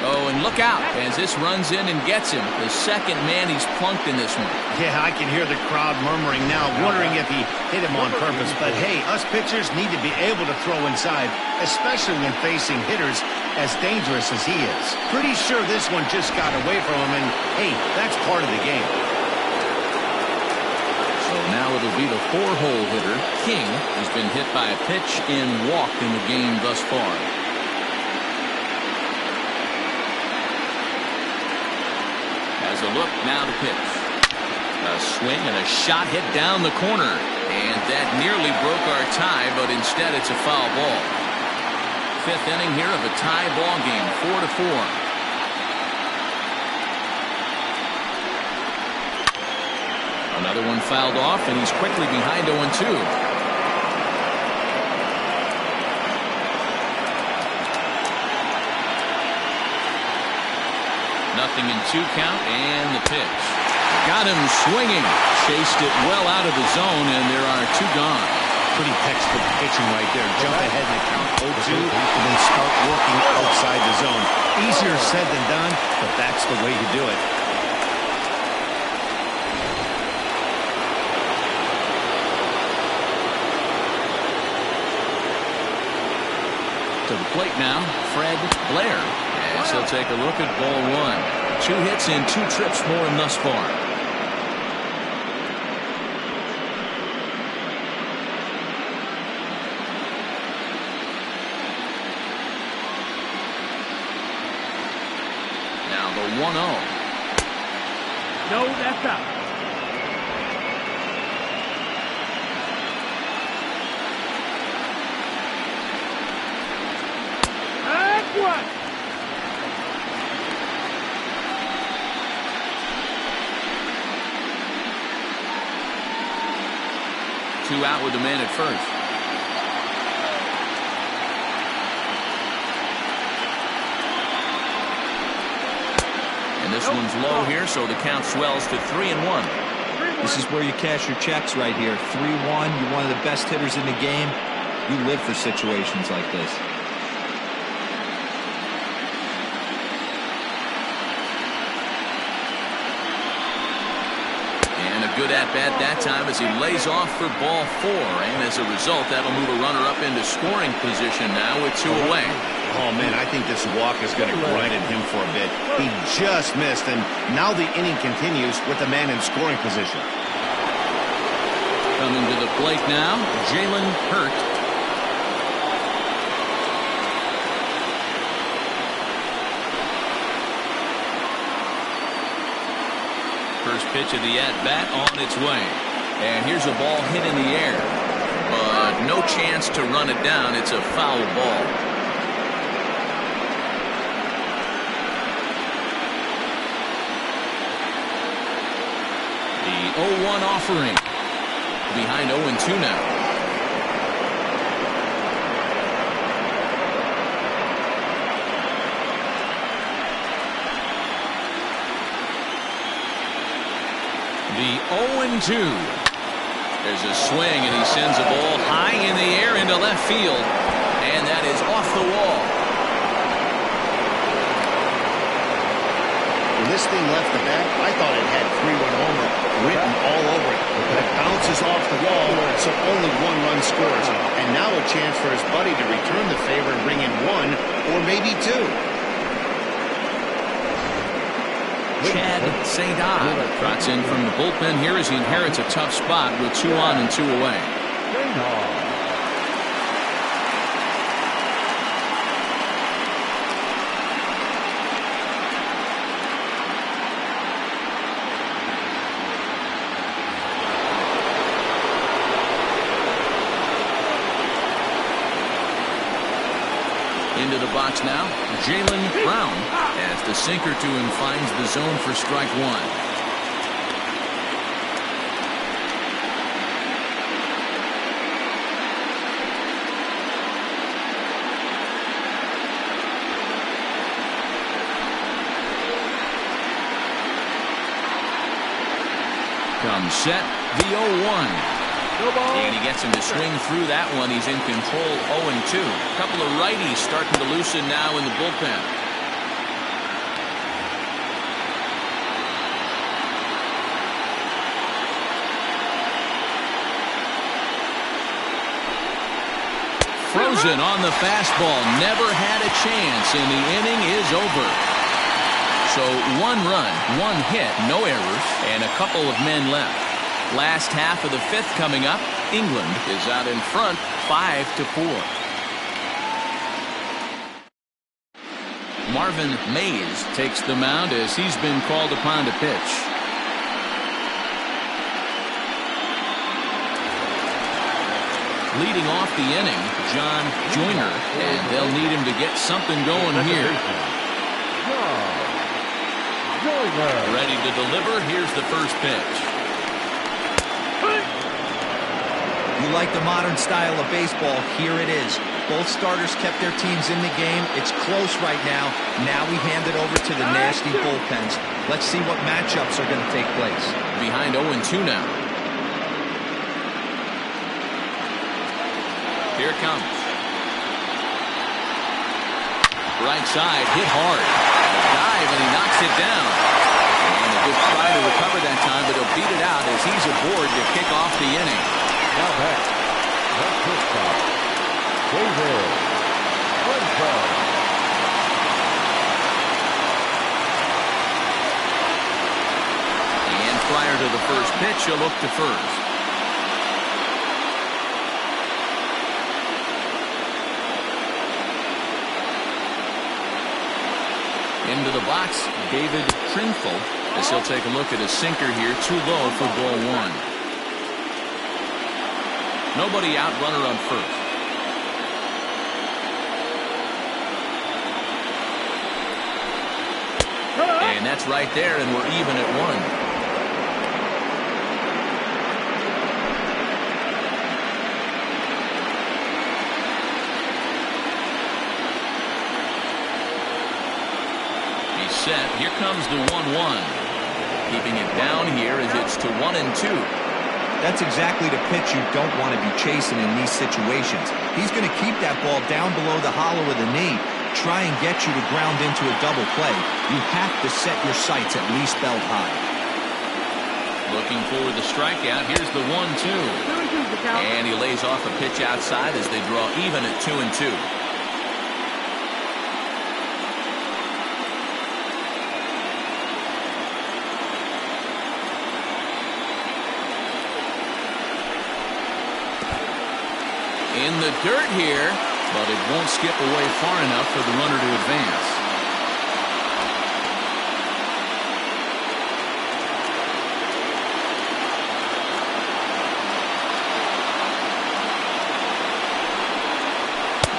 S1: Oh, and look out as this runs in and gets him. The second man he's plunked in this one.
S2: Yeah, I can hear the crowd murmuring now, wondering if he hit him on purpose. But hey, us pitchers need to be able to throw inside, especially when facing hitters as dangerous as he is. Pretty sure this one just got away from him, and hey, that's part of the game.
S1: So now it'll be the 4-hole hitter. King has been hit by a pitch and walked in the game thus far. As a look, now the pitch. A swing and a shot hit down the corner. And that nearly broke our tie, but instead it's a foul ball. Fifth inning here of a tie ball game, 4-4. Another one fouled off, and he's quickly behind 0-2. Nothing in 2 count, and the pitch. Got him swinging. Chased it well out of the zone, and there are 2 gone.
S2: Pretty textbook pitching right there. Jump ahead in the count 0-2 and then start working outside the zone. Easier said than done, but that's the way to do it.
S1: To the plate now, Fred Blair. As he'll take a look at ball 1. 2 hits and 2 trips for him thus far. Now the 1-0.
S5: No, that's out. That's one.
S1: Two out with the man at first. And this one's low here, so the count swells to 3-1.
S4: This is where you cash your checks right here. 3-1. You're one of the best hitters in the game. You live for situations like this.
S1: Good at-bat that time as he lays off for ball 4, and as a result that'll move a runner up into scoring position now with 2 away.
S2: Oh man, I think this walk is going to grind at him for a bit. He just missed, and now the inning continues with the man in scoring position.
S1: Coming to the plate now, Jalen Hurt. First pitch of the at-bat on its way. And here's a ball hit in the air. But no chance to run it down. It's a foul ball. The 0-1 offering. Behind 0-2 now. The 0-2. There's a swing, and he sends a ball high in the air into left field. And that is off the wall.
S2: When this thing left the bat, I thought it had 3-1 homer written all over it. But it bounces off the wall, so only 1 run scores. And now a chance for his buddy to return the favor and bring in 1 or maybe 2.
S1: Chad St. Odd trots in from the bullpen here as he inherits a tough spot with 2 on and 2 away. Into the box now, Jalen Brown, as the sinker to him finds the zone for strike 1. Set the 0-1. And he gets him to swing through that one. He's in control 0-2. A couple of righties starting to loosen now in the bullpen. Frozen on the fastball. Never had a chance, and the inning is over. So 1 run, 1 hit, no errors, and a couple of men left. Last half of the 5th coming up. England is out in front 5-4. Marvin Mays takes the mound as he's been called upon to pitch. Leading off the inning, John Joyner, and they'll need him to get something going here. Ready to deliver. Here's the first pitch.
S4: You like the modern style of baseball, here it is. Both starters kept their teams in the game. It's close right now. Now we hand it over to the nasty bullpens. Let's see what matchups are going to take place.
S1: Behind 0-2 now. Here it comes. Right side, hit hard. A dive, and he knocks it down. And a good try to recover that time, but he'll beat it out as he's aboard to kick off the inning.
S3: Now back. That's shortstop. David Renfroe.
S1: And prior to the first pitch, he'll look to first. Into the box, David Trinful, as he'll take a look at a sinker here, too low for ball 1. Nobody out, runner on first. And that's right there, and we're even at 1. Set. Here comes the 1-1. Keeping it down here as it's to 1-2.
S4: That's exactly the pitch you don't want to be chasing in these situations. He's going to keep that ball down below the hollow of the knee, try and get you to ground into a double play. You have to set your sights at least belt high.
S1: Looking for the strikeout. Here's the 1-2. And he lays off a pitch outside as they draw even at 2-2. In the dirt here, but it won't skip away far enough for the runner to advance.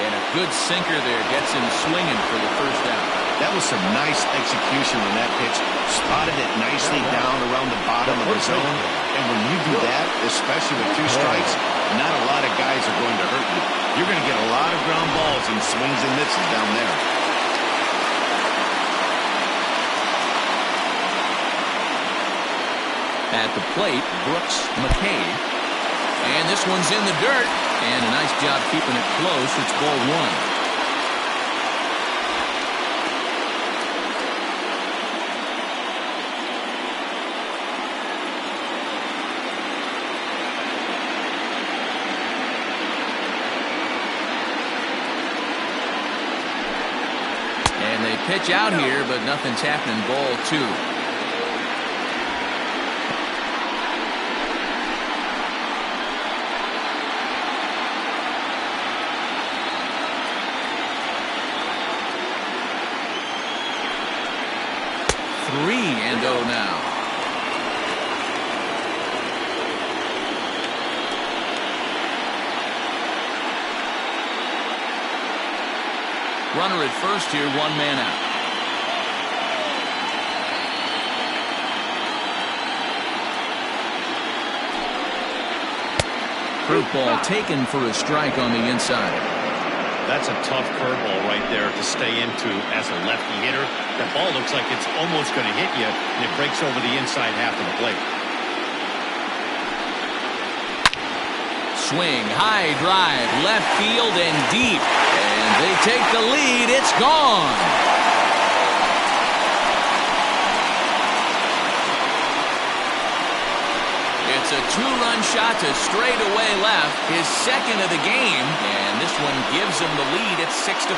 S1: And a good sinker there gets him swinging for the first out.
S2: That was some nice execution on that pitch. Spotted it nicely down around the bottom of the zone. And when you do that, especially with 2 strikes, not a lot of guys are going to hurt you. You're going to get a lot of ground balls and swings and misses down there.
S1: At the plate, Brooks McKay. And this one's in the dirt. And a nice job keeping it close. It's ball 1. Pitch out here, but nothing's happening. Ball 2. Three and 0 now. Runner at first here, 1 man out. Curveball taken for a strike on the inside.
S2: That's a tough curveball right there to stay into as a lefty hitter. That ball looks like it's almost going to hit you, and it breaks over the inside half of the plate.
S1: swing, high drive, left field and deep. And they take the lead. It's gone. It's a two-run shot to straightaway left, his second of the game, and this one gives him the lead at 6-5.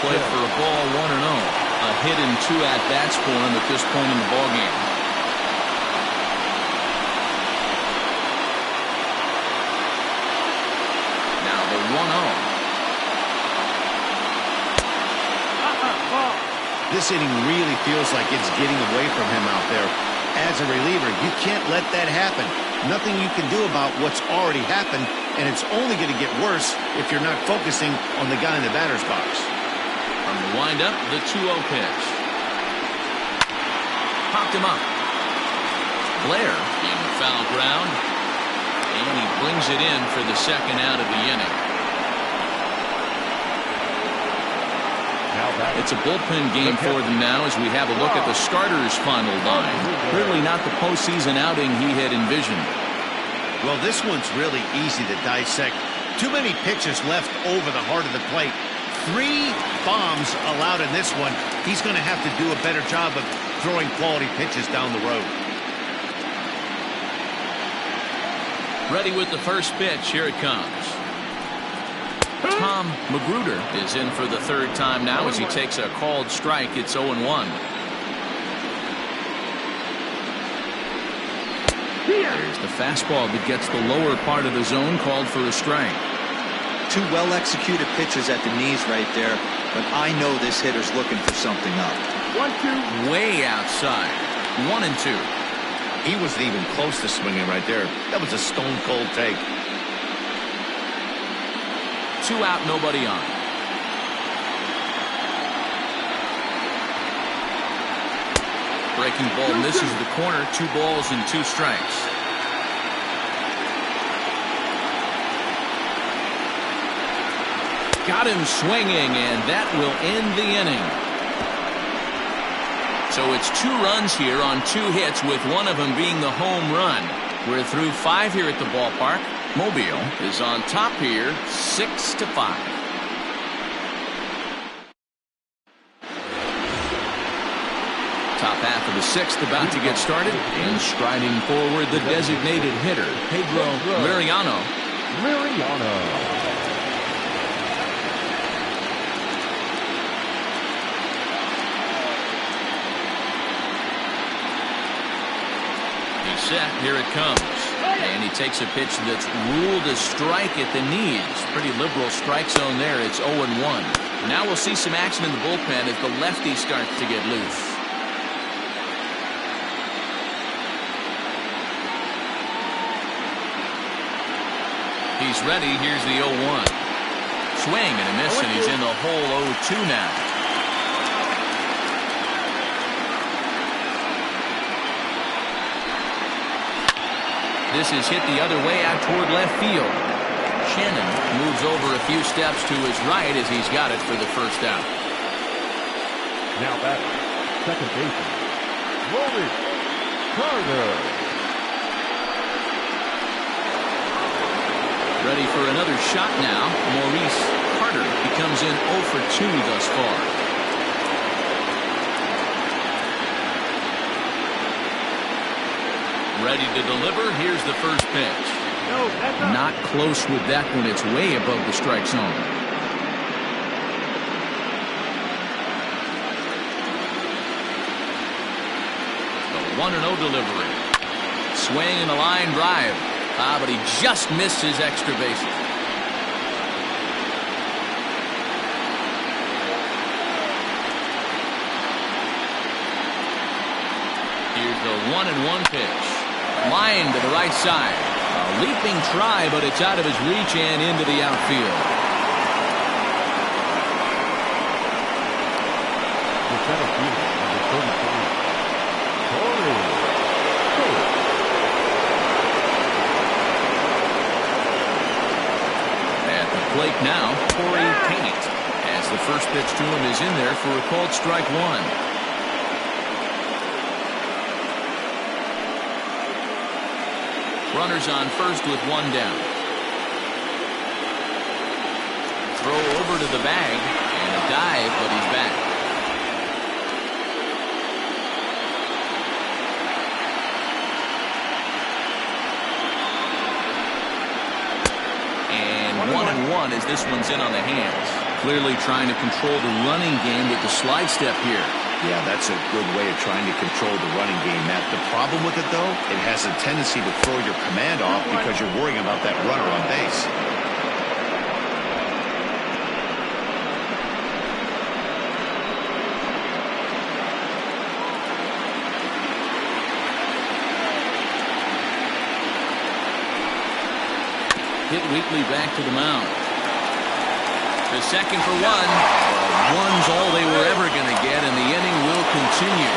S1: Played for a ball 1-0. A hit and 2 at-bats for him at this point in the ballgame. Now the 1-0.
S2: This inning really feels like it's getting away from him out there. As a reliever, you can't let that happen. Nothing you can do about what's already happened, and it's only going to get worse if you're not focusing on the guy in the batter's box.
S1: From the windup, the 2-0 pitch. Popped him up. Blair in the foul ground. And he brings it in for the second out of the inning. It's a bullpen game for them now as we have a look at the starters' final line. Clearly not the postseason outing he had envisioned.
S2: Well, this one's really easy to dissect. Too many pitches left over the heart of the plate. 3 bombs allowed in this one. He's going to have to do a better job of throwing quality pitches down the road.
S1: Ready with the first pitch. Here it comes. Tom Magruder is in for the third time now as he takes a called strike. It's 0-1. There's the fastball that gets the lower part of the zone, called for a strike.
S4: 2 well-executed pitches at the knees right there, but I know this hitter's looking for something up.
S5: 1-2.
S1: Way outside. 1-2.
S2: He wasn't even close to swinging right there. That was a stone-cold take.
S1: 2 out, nobody on. Breaking ball misses the corner. 2 balls and 2 strikes. Got him swinging, and that will end the inning. So it's 2 runs here on 2 hits, with one of them being the home run. We're through 5 here at the ballpark. Mobile is on top here, 6-5. Top half of the 6th about to get started, and striding forward the designated hitter, Pedro Liriano. He's set. Here it comes. And he takes a pitch that's ruled a strike at the knees. Pretty liberal strike zone there. It's 0-1. Now we'll see some action in the bullpen as the lefty starts to get loose. He's ready. Here's the 0-1. Swing and a miss, and he's in the hole 0-2 now. This is hit the other way out toward left field. Shannon moves over a few steps to his right as he's got it for the first out.
S3: Now batter, second baseman, Maurice Carter.
S1: Ready for another shot now. Maurice Carter. He comes in 0 for 2 thus far. Ready to deliver. Here's the first pitch.
S5: No, that's up.
S1: Not close with that one. It's way above the strike zone. The 1-0 delivery. Swing and a line drive. But he just missed his extra bases. Here's the 1-1 pitch. Line to the right side. A leaping try, but it's out of his reach and into the outfield.
S3: center fielder, number 33, Corey.
S1: At the plate now, Corey Tate, as the first pitch to him is in there for a called strike one. Runners on first with one down. Throw over to the bag and a dive, but he's back. And 1-1 as this one's in on the hands. Clearly trying to control the running game with the slide step here.
S2: Yeah, that's a good way of trying to control the running game, Matt. The problem with it, though, it has a tendency to throw your command off because you're worrying about that runner on base.
S1: Hit Wheatley back to the mound. The second for one. One's all they were ever going to get, and the inning will continue.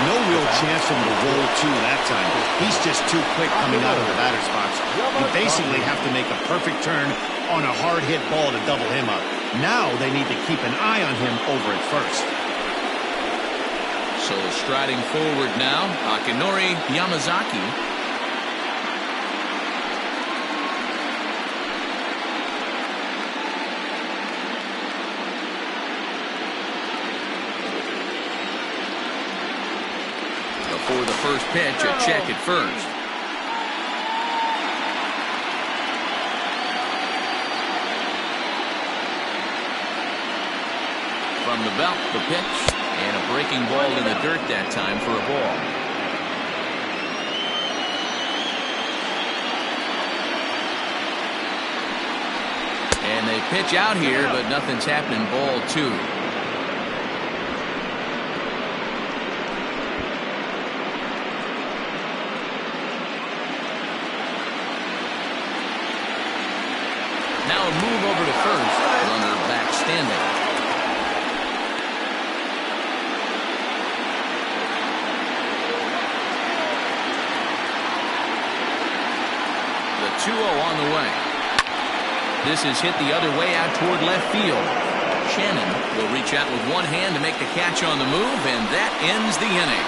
S2: No real chance for him to roll two that time. He's just too quick coming out of the batter's box. You basically have to make a perfect turn on a hard-hit ball to double him up. Now they need to keep an eye on him over at first.
S1: So striding forward now, Akinori Yamazaki. For the first pitch, a check at first. From the belt, the pitch, and a breaking ball in the dirt that time for a ball. And they pitch out here, but nothing's happening. Ball two. Now a move over to first. Runner back standing. The 2-0 on the way. This is hit the other way out toward left field. Shannon will reach out with one hand to make the catch on the move, and that ends the inning.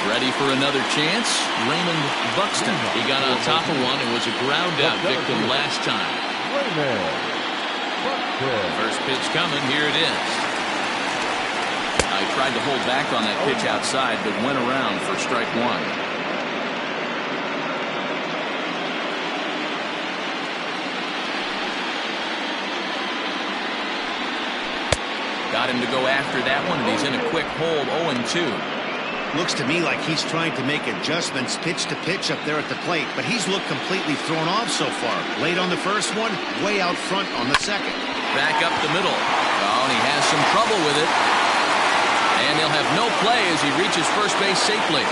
S1: Ready for another chance? Raymond Buxton. He got on top of one and was a ground out victim last time. First pitch coming. Here it is. I tried to hold back on that pitch outside, but went around for strike one. Got him to go after that one, and he's in a quick hold. 0-2.
S2: Looks to me like he's trying to make adjustments pitch to pitch up there at the plate, but he's looked completely thrown off so far. Late on the first one, way out front on the second.
S1: Back up the middle. Oh, and he has some trouble with it. And he'll have no play as he reaches first base safely.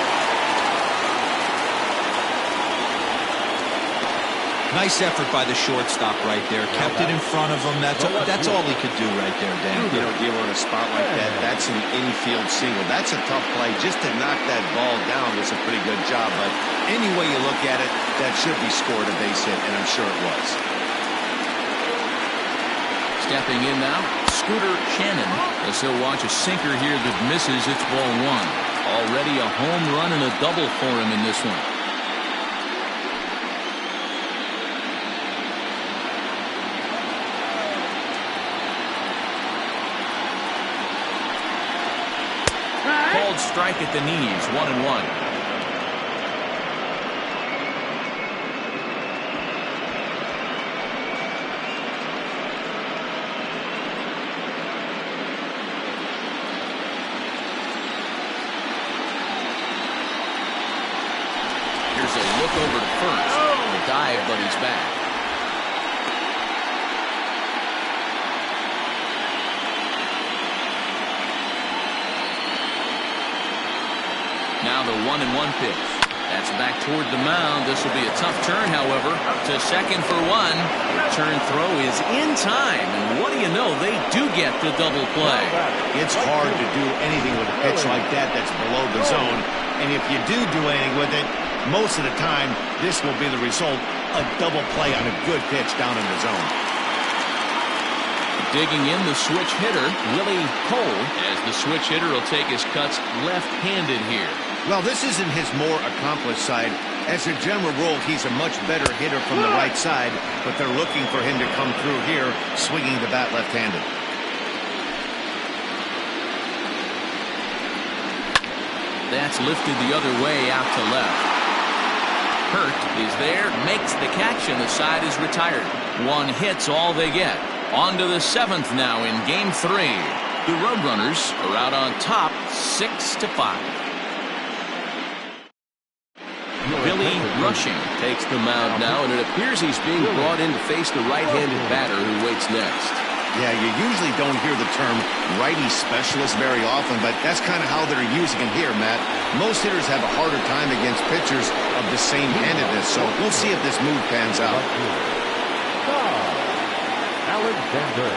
S4: Nice effort by the shortstop right there. Kept it in front of him. That's all he could do right there, Dan.
S2: You know, dealer in a spot like that, that's an infield single. That's a tough play. Just to knock that ball down was a pretty good job. But any way you look at it, that should be scored a base hit, and I'm sure it was.
S1: Stepping in now, Scooter Shannon. As he'll watch a sinker here that misses. It's ball one. Already a home run and a double for him in this one. Called strike at the knees. 1-1. Here's a look over to first. A dive, but he's back. Now the 1-1 pitch. That's back toward the mound. This will be a tough turn, however, to second for one. Return throw is in time, and what do you know? They do get the double play.
S2: It's hard to do anything with a pitch like that that's below the zone, and if you do anything with it, most of the time, this will be the result, a double play on a good pitch down in the zone.
S1: Digging in the switch hitter, Willie Cole, as the switch hitter will take his cuts left-handed here.
S2: Well, this isn't his more accomplished side. As a general rule, he's a much better hitter from the right side, but they're looking for him to come through here, swinging the bat left-handed.
S1: That's lifted the other way out to left. Hurt is there, makes the catch, and the side is retired. One hit's all they get. On to the 7th now in Game 3. The Roadrunners are out on top, 6-5. Billy Rushing takes the mound now, and it appears he's being brought in to face the right-handed batter who waits next.
S2: Yeah, you usually don't hear the term righty specialist very often, but that's kind of how they're using him here, Matt. most hitters have a harder time against pitchers of the same handedness, so we'll see if this move pans out.
S3: Alexander.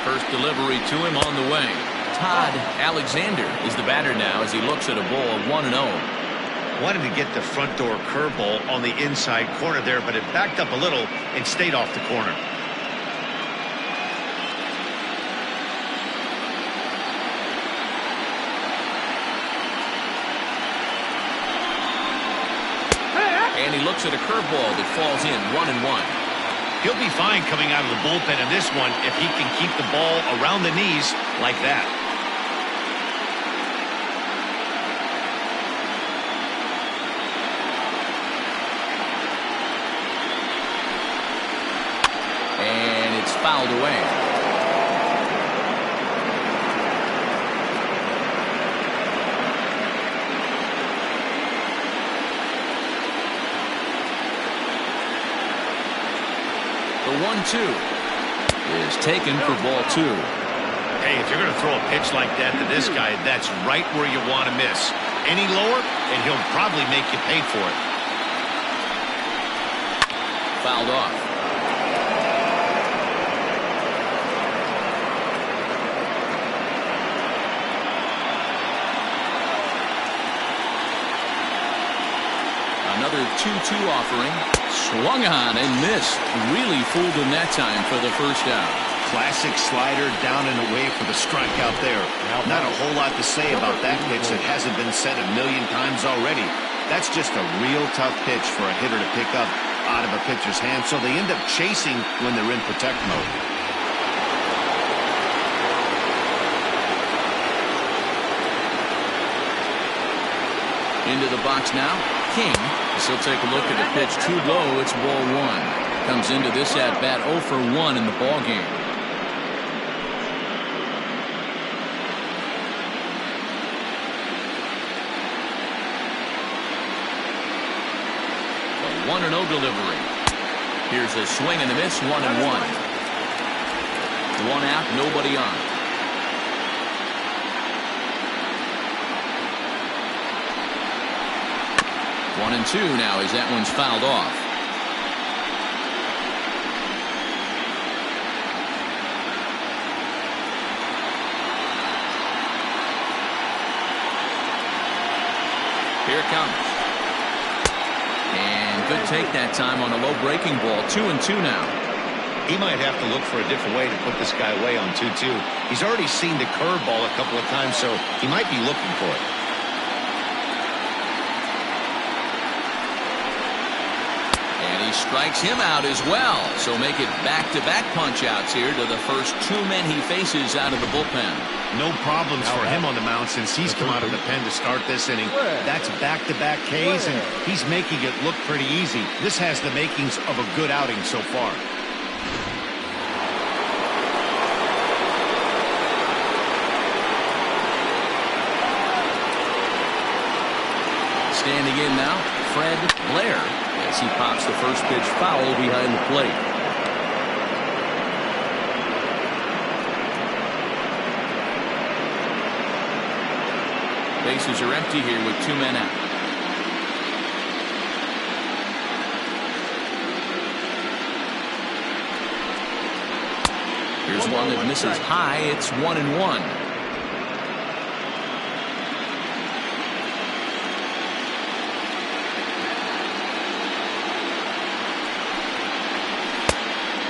S1: First delivery to him on the way. Todd Alexander is the batter now as he looks at a ball 1-0.
S2: Wanted to get the front door curveball on the inside corner there, but it backed up a little and stayed off the corner.
S1: And he looks at a curveball that falls in 1-1.
S2: He'll be fine coming out of the bullpen in this one if he can keep the ball around the knees like that.
S1: And it's fouled away. The 1-2 is taken for ball 2.
S2: Hey, if you're going to throw a pitch like that to this guy, that's right where you want to miss. Any lower, and he'll probably make you pay for it.
S1: Fouled off. Another 2-2 offering. Swung on and missed. Really fooled him that time for the first out.
S2: Classic slider down and away for the strikeout there. Not a whole lot to say about that pitch that hasn't been said a million times already. That's just a real tough pitch for a hitter to pick up out of a pitcher's hand, so they end up chasing when they're in protect mode.
S1: Into the box now. King. So take a look at the pitch. Too low. It's ball 1. Comes into this at bat 0 for 1 in the ball game. The 1-0 delivery. Here's a swing and a miss. 1-1. One out. Nobody on. 1-2 now as that one's fouled off. Here it comes. And good take that time on a low breaking ball. 2-2 now.
S2: He might have to look for a different way to put this guy away on 2-2. He's already seen the curveball a couple of times, so he might be looking for it.
S1: Strikes him out as well, so make it back-to-back punch-outs here to the first 2 men he faces out of the bullpen.
S2: No problems for him on the mound since he's come out of the pen to start this inning. That's back-to-back Ks, and he's making it look pretty easy. This has the makings of a good outing so far.
S1: Standing in now, Fred Blair. as he pops the first pitch foul behind the plate. Bases are empty here with 2 men out. Here's one that misses high. It's 1-1.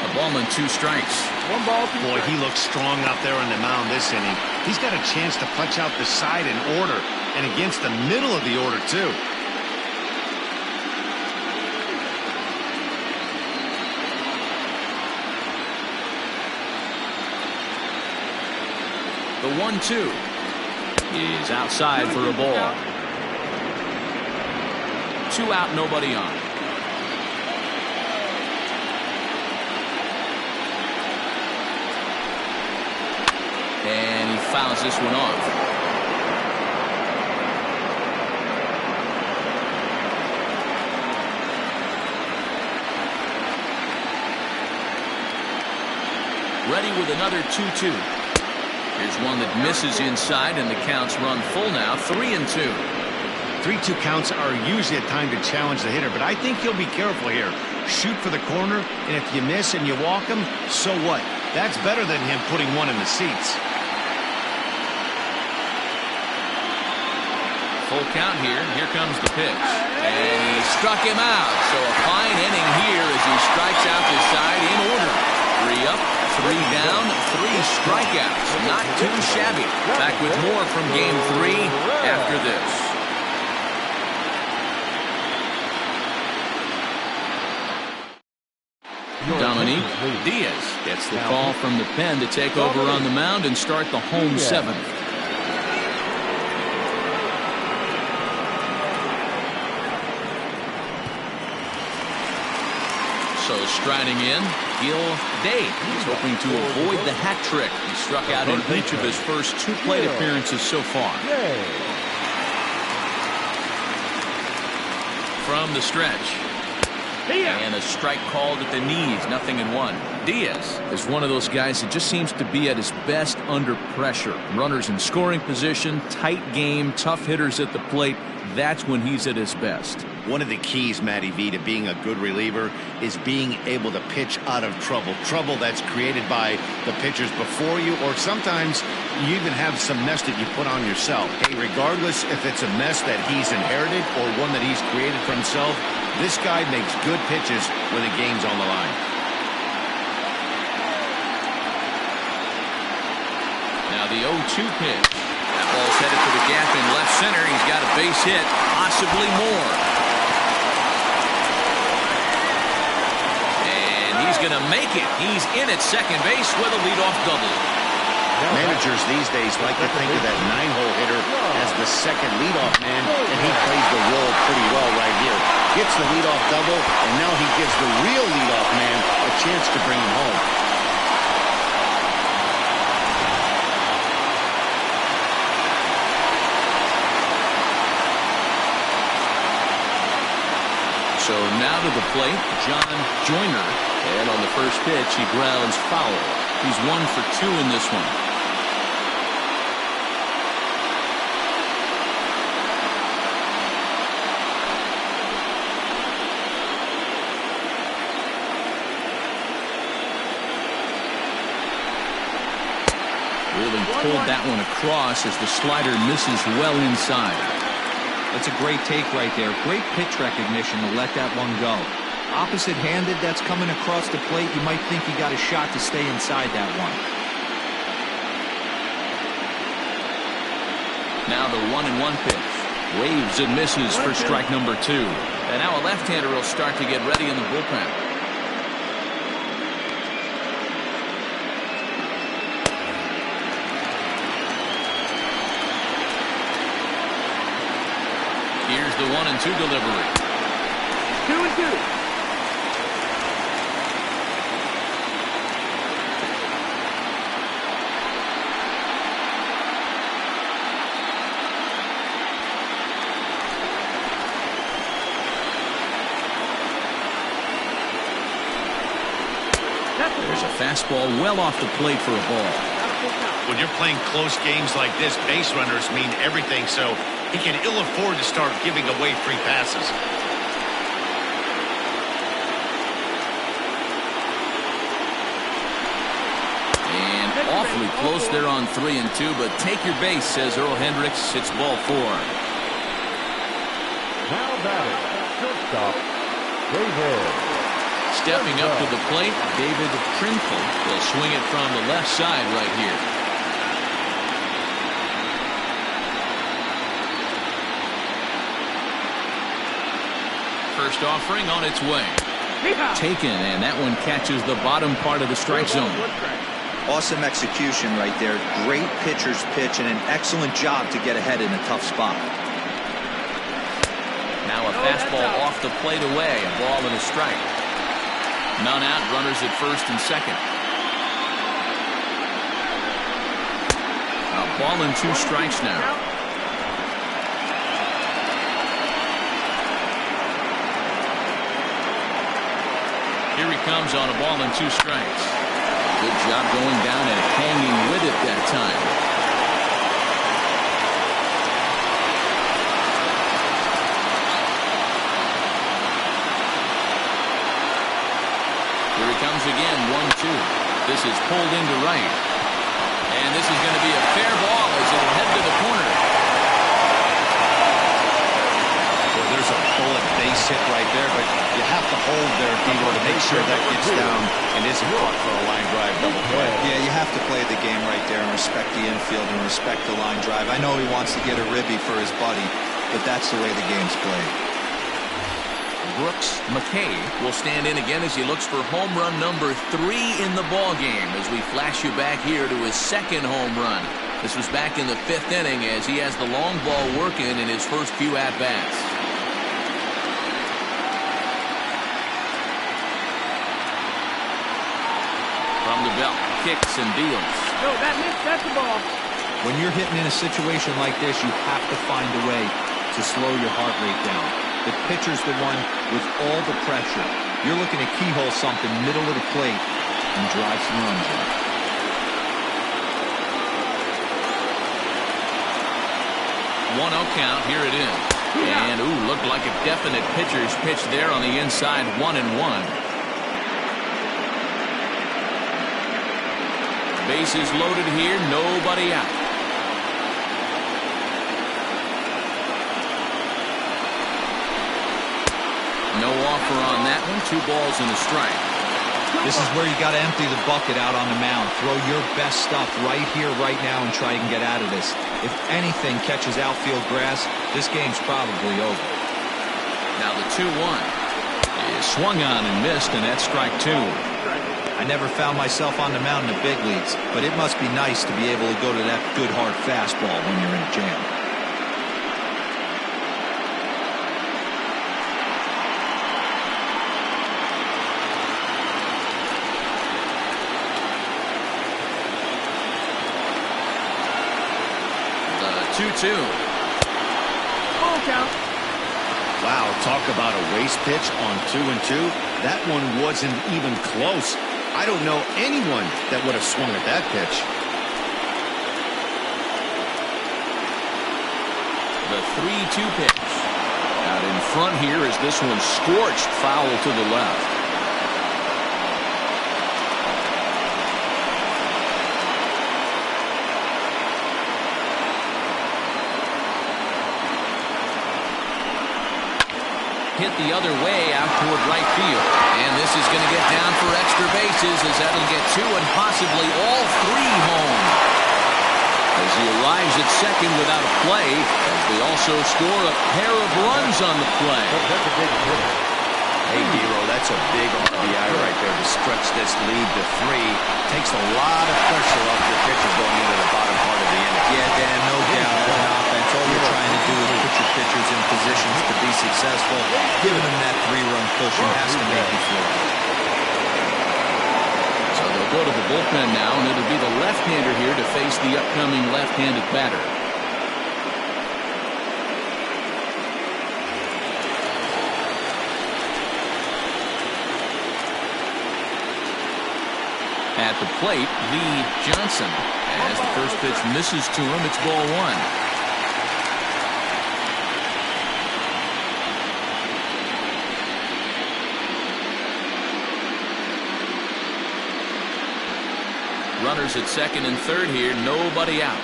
S1: A ball and 2 strikes.
S5: 1 ball, 2
S2: Boy,
S5: strikes.
S2: he looks strong out there on the mound this inning. He's got a chance to punch out the side in order, and against the middle of the order, too.
S1: The 1-2 is outside for a ball. 2 out, nobody on. And he fouls this one off. Ready with another 2-2. Here's one that misses inside, and the counts run full now. 3-2.
S2: 3-2 counts are usually a time to challenge the hitter, but I think he'll be careful here. Shoot for the corner, and if you miss and you walk him, so what? That's better than him putting one in the seats.
S1: Full count here. Here comes the pitch. And he struck him out. So a fine inning here as he strikes out the side in order. 3 up, 3 down, 3 strikeouts. Not too shabby. Back with more from Game 3 after this. Dominique Diaz gets the call from the pen to take over on the mound and start the home 7th. So striding in, Gil Day. He's hoping to avoid the hat trick. He struck out in each of his first 2 plate appearances so far. From the stretch. And a strike called at the knees. 0-1. Diaz is one of those guys that just seems to be at his best under pressure. Runners in scoring position, tight game, tough hitters at the plate. That's when he's at his best.
S2: One of the keys, Matty V, to being a good reliever is being able to pitch out of trouble. Trouble that's created by the pitchers before you, or sometimes you even have some mess that you put on yourself. Hey, regardless if it's a mess that he's inherited or one that he's created for himself, this guy makes good pitches when the game's on the line.
S1: Now the 0-2 pitch. That ball's headed for the gap in left center. He's got a base hit, possibly more. And he's going to make it. He's in at second base with a leadoff double.
S2: Managers these days like to think of that 9-hole hitter as the second leadoff man, and he plays the role pretty well right here. Gets the leadoff double, and now he gives the real leadoff man a chance to bring him home.
S1: So now to the plate, John Joyner. And on the first pitch, he grounds foul. He's 1 for 2 in this one. Really pulled that one across as the slider misses well inside.
S4: That's a great take right there. Great pitch recognition to let that one go. Opposite-handed, that's coming across the plate. You might think he got a shot to stay inside that one.
S1: Now the 1-1 pitch. Waves and misses for strike number 2. And now a left-hander will start to get ready in the bullpen. Here's the 1-2 delivery.
S5: 2-2.
S1: fastball well off the plate for a ball.
S2: When you're playing close games like this, base runners mean everything, so he can ill afford to start giving away free passes.
S1: And awfully close there on 3-2, but take your base, says Earl Hendricks. It's ball 4.
S3: Now batting, shortstop, David.
S1: Stepping up to the plate, David Trinkle will swing it from the left side right here. First offering on its way. Taken, and that one catches the bottom part of the strike zone.
S4: Awesome execution right there. Great pitcher's pitch and an excellent job to get ahead in a tough spot.
S1: Now a fastball off the plate away, a ball and a strike. None out, runners at first and second. A ball and 2 strikes now. Here he comes on a ball and 2 strikes. Good job going down and hanging with it that time. Here he comes again, 1-2. This is pulled into right. And this is going to be a fair ball as it'll head to the corner.
S2: Well, there's a bullet base hit right there, but you have to hold there, Dino, to make sure that gets down and isn't caught for a line drive double play.
S4: Yeah, you have to play the game right there and respect the infield and respect the line drive. I know he wants to get a ribby for his buddy, but that's the way the game's played.
S1: Brooks McKay will stand in again as he looks for home run number 3 in the ball game as we flash you back here to his second home run. This was back in the 5th inning as he has the long ball working in his first few at-bats. From the belt, kicks and deals.
S5: No, that's the ball.
S4: When you're hitting in a situation like this, you have to find a way to slow your heart rate down. The pitcher's the one with all the pressure. You're looking to keyhole something middle of the plate and drive some runs in.
S1: 1-0 count. Here it is. And, ooh, looked like a definite pitcher's pitch there on the inside, 1-1. Bases loaded here, nobody out. No offer on that one. 2 balls and a strike.
S4: This is where you got to empty the bucket out on the mound. Throw your best stuff right here, right now, and try and get out of this. If anything catches outfield grass, this game's probably over.
S1: Now the 2-1 is swung on and missed, and that's strike 2.
S4: I never found myself on the mound in the big leagues, but it must be nice to be able to go to that good hard fastball when you're in a jam.
S1: The 2-2.
S5: Full count.
S2: Wow, talk about a waste pitch on 2-2. That one wasn't even close. I don't know anyone that would have swung at that pitch.
S1: The 3-2 pitch. Out in front here is this one scorched foul to the left. Hit the other way out toward right field. And this is going to get down for extra bases as that'll get 2 and possibly all 3 home. As he arrives at second without a play, as they also score a pair of runs on the play.
S3: That's a big hit.
S2: Hey, Dero, that's a big RBI right there to stretch this lead to 3. Takes a lot of pressure off your pitcher going into the bottom part of the inning.
S4: Yeah, Dan, no doubt. As an offense, all you're trying to do is put your pitchers in positions to be successful. Giving them that 3-run cushion has to make you feel good.
S1: So they'll go to the bullpen now, and it'll be the left-hander here to face the upcoming left-handed batter. At the plate, Lee Johnson. As the first pitch misses to him, it's ball one. Runners at second and third here, nobody out.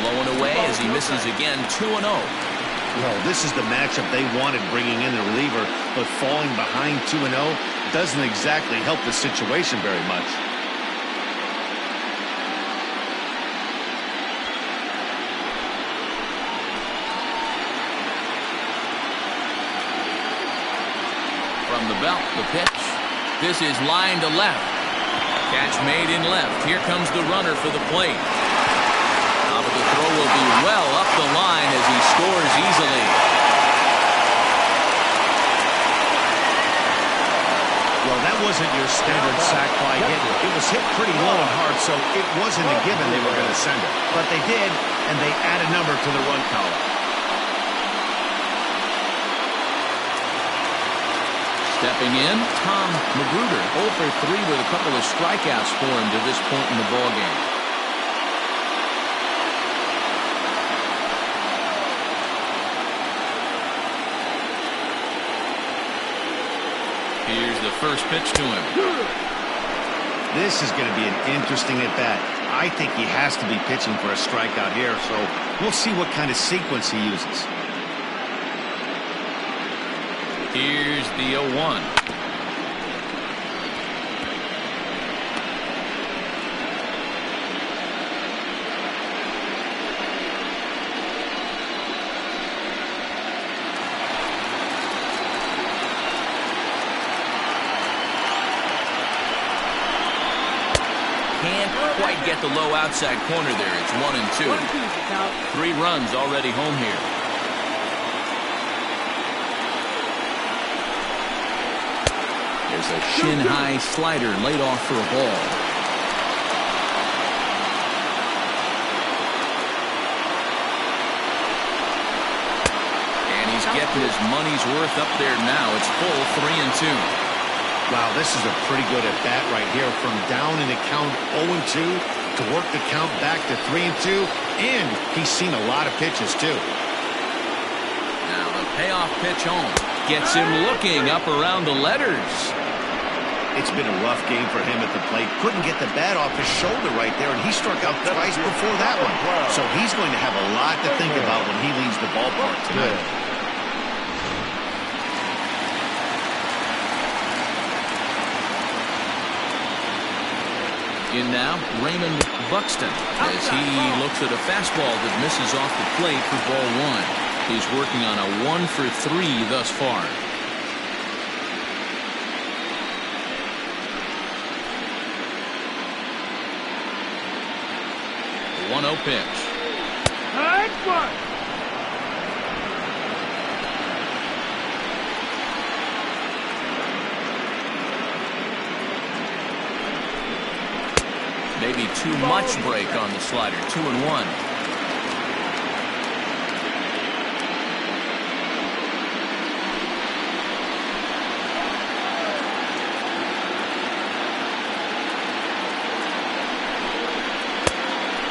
S1: Low and away as he misses again, 2-0.
S2: Well, this is the matchup they wanted, bringing in the reliever, but falling behind 2-0 doesn't exactly help the situation very much.
S1: From the belt, the pitch. This is line to left. Catch made in left. Here comes the runner for the plate. But the throw will be well up the line as he scores easily.
S2: Well, that wasn't your standard sac fly hit. It was hit pretty low and hard, so it wasn't a given they were going to send it. But they did, and they add a number to the run column.
S1: Stepping in, Tom Magruder, 0 for 3 with a couple of strikeouts for him to this point in the ballgame. Here's the first pitch to him.
S2: This is going to be an interesting at-bat. I think he has to be pitching for a strikeout here, so we'll see what kind of sequence he uses.
S1: Here's the 0-1. Can't quite get the low outside corner there. It's 1-2. 3 runs already home here. There's a shin-high slider laid off for a ball. And he's getting his money's worth up there now. It's full 3-2.
S2: Wow, this is a pretty good at-bat right here. From down in the count 0-2 to work the count back to 3-2. And he's seen a lot of pitches, too.
S1: Now the payoff pitch home. Gets him looking up around the letters.
S2: It's been a rough game for him at the plate. Couldn't get the bat off his shoulder right there, and he struck out twice before that one. So he's going to have a lot to think about when he leaves the ballpark tonight.
S1: In now, Raymond Buxton, as he looks at a fastball that misses off the plate for ball one. He's working on a 1 for 3 thus far. 1-0 pitch.
S5: Nice one.
S1: Maybe too much break on the slider. 2-1.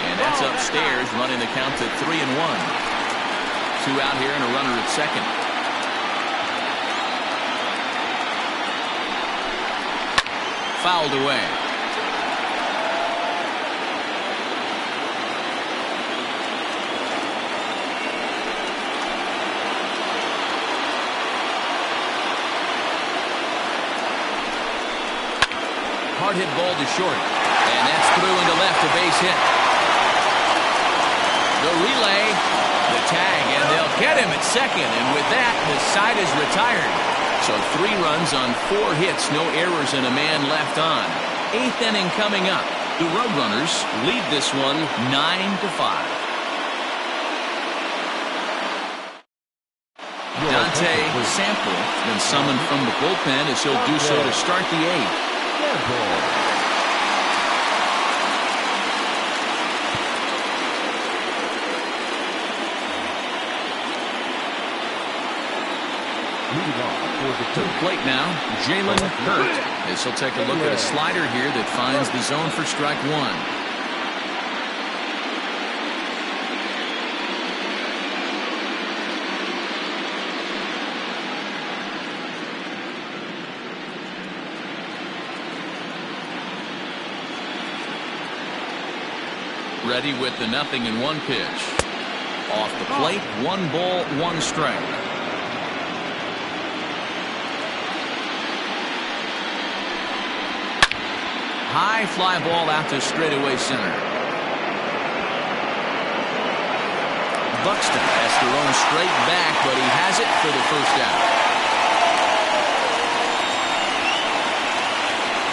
S1: And that's upstairs, running the count to 3-1. 2 out here and a runner at second. Fouled away. Hard hit ball to short, and that's through into left, a base hit. The relay, the tag, and they'll get him at second, and with that, the side is retired. So 3 runs on 4 hits, no errors, and a man left on. 8th inning coming up. The Roadrunners lead this one 9-5. Dante Sample has been summoned from the bullpen as he'll do so to start the 8th.
S3: Moving on.
S1: To the plate now, Jalen Hurt. This will take a look at a slider here that finds the zone for strike one. Ready with the 0-1 pitch. Off the plate, 1 ball, 1 strike. High fly ball out to straightaway center. Buxton has to run straight back, but he has it for the first out.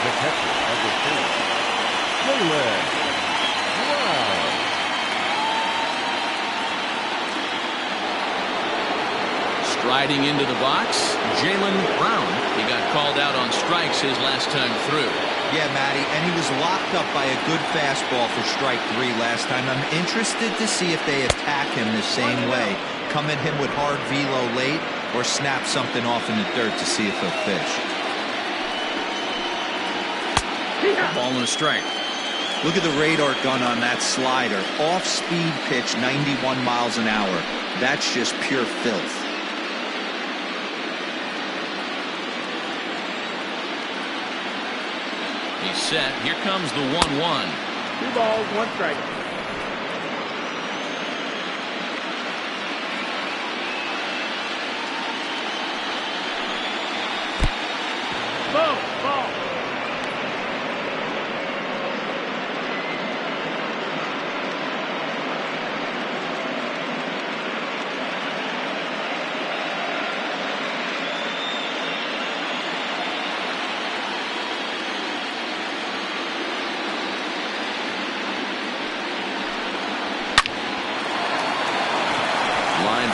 S3: The catcher at the field, Jalen.
S1: Striding into the box, Jalen Brown. He got called out on strikes his last time through.
S4: Yeah, Matty, and he was locked up by a good fastball for strike 3 last time. I'm interested to see if they attack him the same way. Come at him with hard velo late or snap something off in the dirt to see if he'll fish.
S1: Ball and a strike.
S4: Look at the radar gun on that slider. Off-speed pitch, 91 miles an hour. That's just pure filth.
S1: He's set. Here comes the 1-1.
S5: 2 balls, 1 strike. Ball.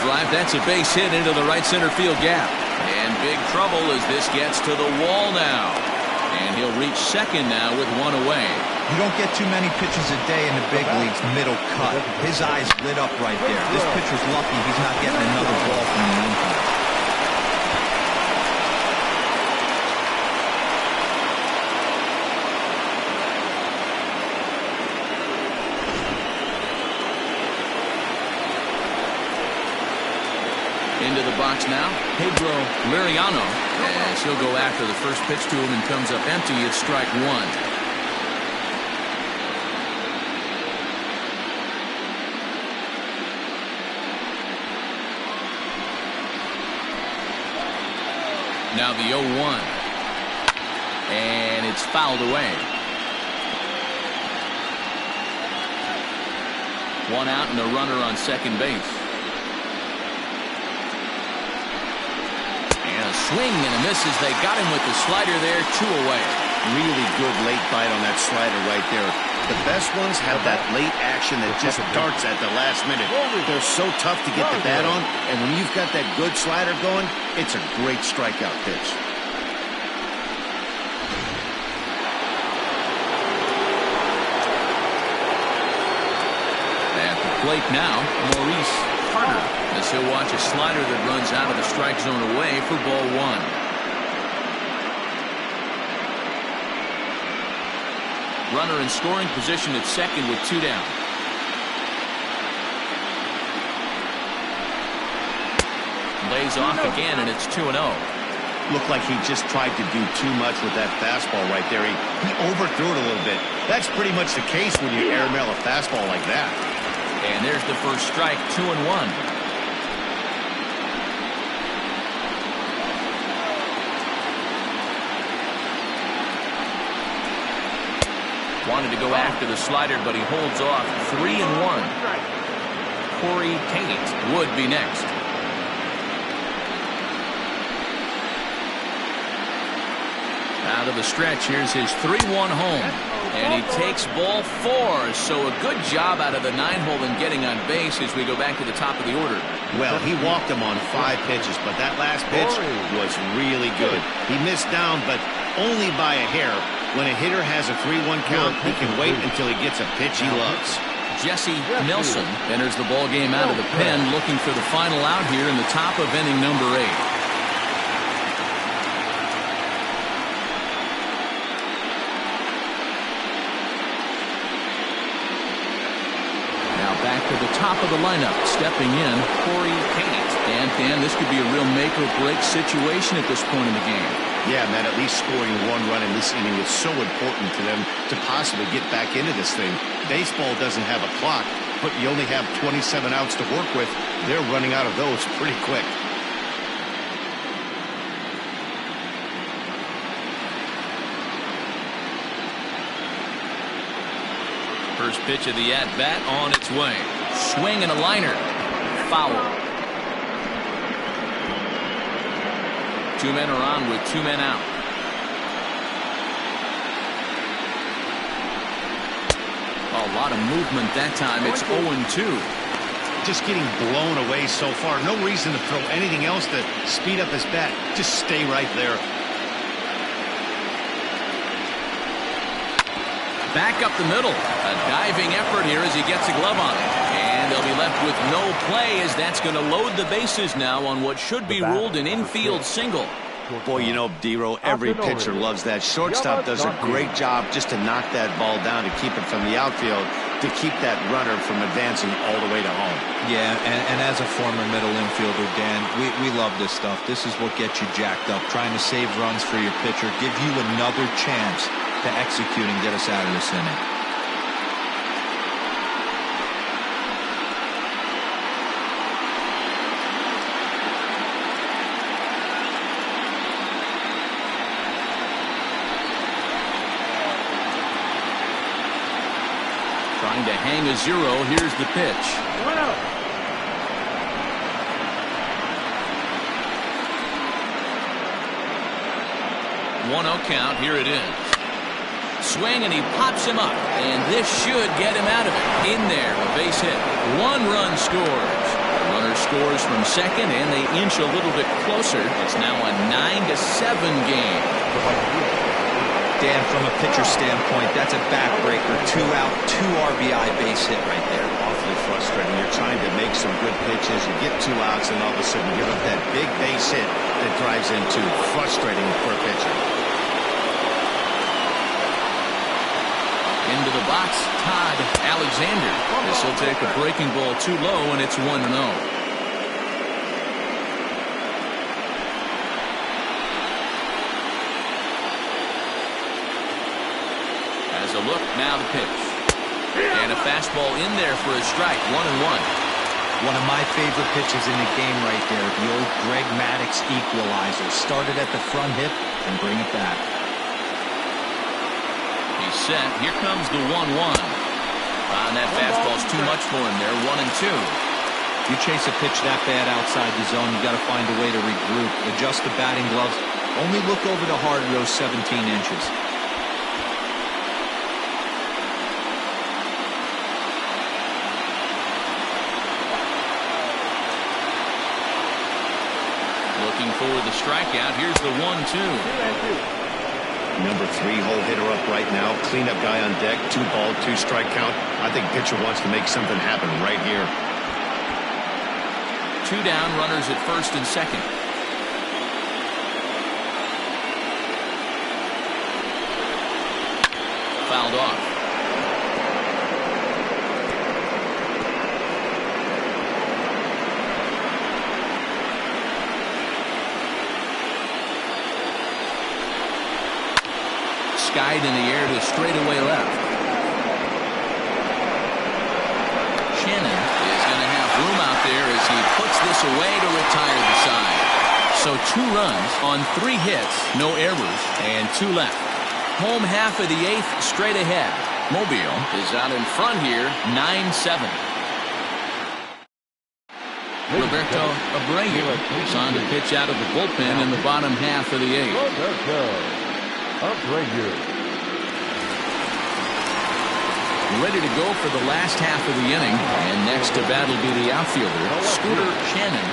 S1: Drive. That's a base hit into the right center field gap. And big trouble as this gets to the wall now. And he'll reach second now with 1 away.
S4: You don't get too many pitches a day in the big leagues, middle cut. His eyes lit up right there. This pitcher's lucky he's not getting another ball from the umpire.
S1: Into the box now, Pedro Liriano, as he'll go after the first pitch to him and comes up empty. It's strike 1. Now the 0-1, and it's fouled away. 1 out and a runner on second base. Swing and a miss as they got him with the slider there. 2 away.
S2: Really good late bite on that slider right there. The best ones have that late action that just darts at the last minute. They're so tough to get the bat on, and when you've got that good slider going, it's a great strikeout pitch.
S1: At the plate now, Maurice Carter, as he'll watch a slider that runs out of the strike zone away for ball 1. Runner in scoring position at second with 2 down. Lays off again, and it's 2-0.
S2: Looked like he just tried to do too much with that fastball right there. He overthrew it a little bit. That's pretty much the case when you airmail a fastball like that.
S1: And there's the first strike, 2-1. Wanted to go after the slider, but he holds off. 3-1. Corey Tate would be next. Out of the stretch, here's his 3-1 home. And he takes ball 4, so a good job out of the 9-hole in getting on base as we go back to the top of the order.
S2: Well, he walked him on 5 pitches, but that last pitch was really good. He missed down, but only by a hair. When a hitter has a 3-1 count, he can wait until he gets a pitch he loves.
S1: Jesse Nelson enters the ball game out of the pen, looking for the final out here in the top of inning number 8. to the top of the lineup. Stepping in, Corey Payne. And Dan, this could be a real make-or-break situation at this point in the game.
S2: Yeah, man, at least scoring one run in this inning is so important to them to possibly get back into this thing. Baseball doesn't have a clock, but you only have 27 outs to work with. They're running out of those pretty quick.
S1: First pitch of the at-bat on its way. Swing and a liner. Foul. 2 men are on with 2 men out. A lot of movement that time. It's 0-2.
S2: Just getting blown away so far. No reason to throw anything else to speed up his bat. Just stay right there.
S1: Back up the middle. A diving effort here as he gets a glove on it. And they'll be left with no play as that's going to load the bases now on what should be ruled an infield single.
S2: Boy, you know, D-Row, every pitcher loves that. Shortstop does a great job just to knock that ball down to keep it from the outfield, to keep that runner from advancing all the way to home.
S4: Yeah, and as a former middle infielder, Dan, we love this stuff. This is what gets you jacked up, trying to save runs for your pitcher, give you another chance to execute and get us out of this inning.
S1: Trying to hang a 0. Here's the pitch.
S5: 1-0.
S1: 1-0 count. Here it is. Swing, and he pops him up. And this should get him out of it. In there, a base hit. 1 run scores. The runner scores from second, and they inch a little bit closer. It's now a 9-7 game.
S4: Dan, from a pitcher standpoint, that's a backbreaker. 2 out, 2 RBI base hit right there.
S2: Awfully frustrating. You're trying to make some good pitches. You get 2 outs, and all of a sudden you give up that big base hit that drives in 2. Frustrating for a pitcher.
S1: Into the box, Todd Alexander. This will take a breaking ball too low, and it's 1-0. As a look, now the pitch. And a fastball in there for a strike, 1-1.
S4: One of my favorite pitches in the game right there, the old Greg Maddux equalizer. Started at the front hip and bring it back.
S1: He's set. Here comes the 1-1. And that fastball's too much for him there, 1-2.
S4: You chase a pitch that bad outside the zone, you got to find a way to regroup, adjust the batting gloves. Only look over the hard row 17 inches.
S1: Looking for the strikeout. Here's the 1-2.
S2: Number 3 hole hitter up right now. Cleanup guy on deck. 2-ball, 2-strike count. I think pitcher wants to make something happen right here.
S1: 2 down, runners at first and second. Fouled off. Skied in the air to straightaway left. Shannon is going to have room out there as he puts this away to retire the side. So 2 runs on 3 hits, no errors, and 2 left. Home half of the 8th straight ahead. Mobile is out in front here, 9-7. Roberto Abreu is on to pitch out of the bullpen in the bottom half of the 8th. Ready to go for the last half of the inning. And next to bat will be the outfielder, Scooter Shannon.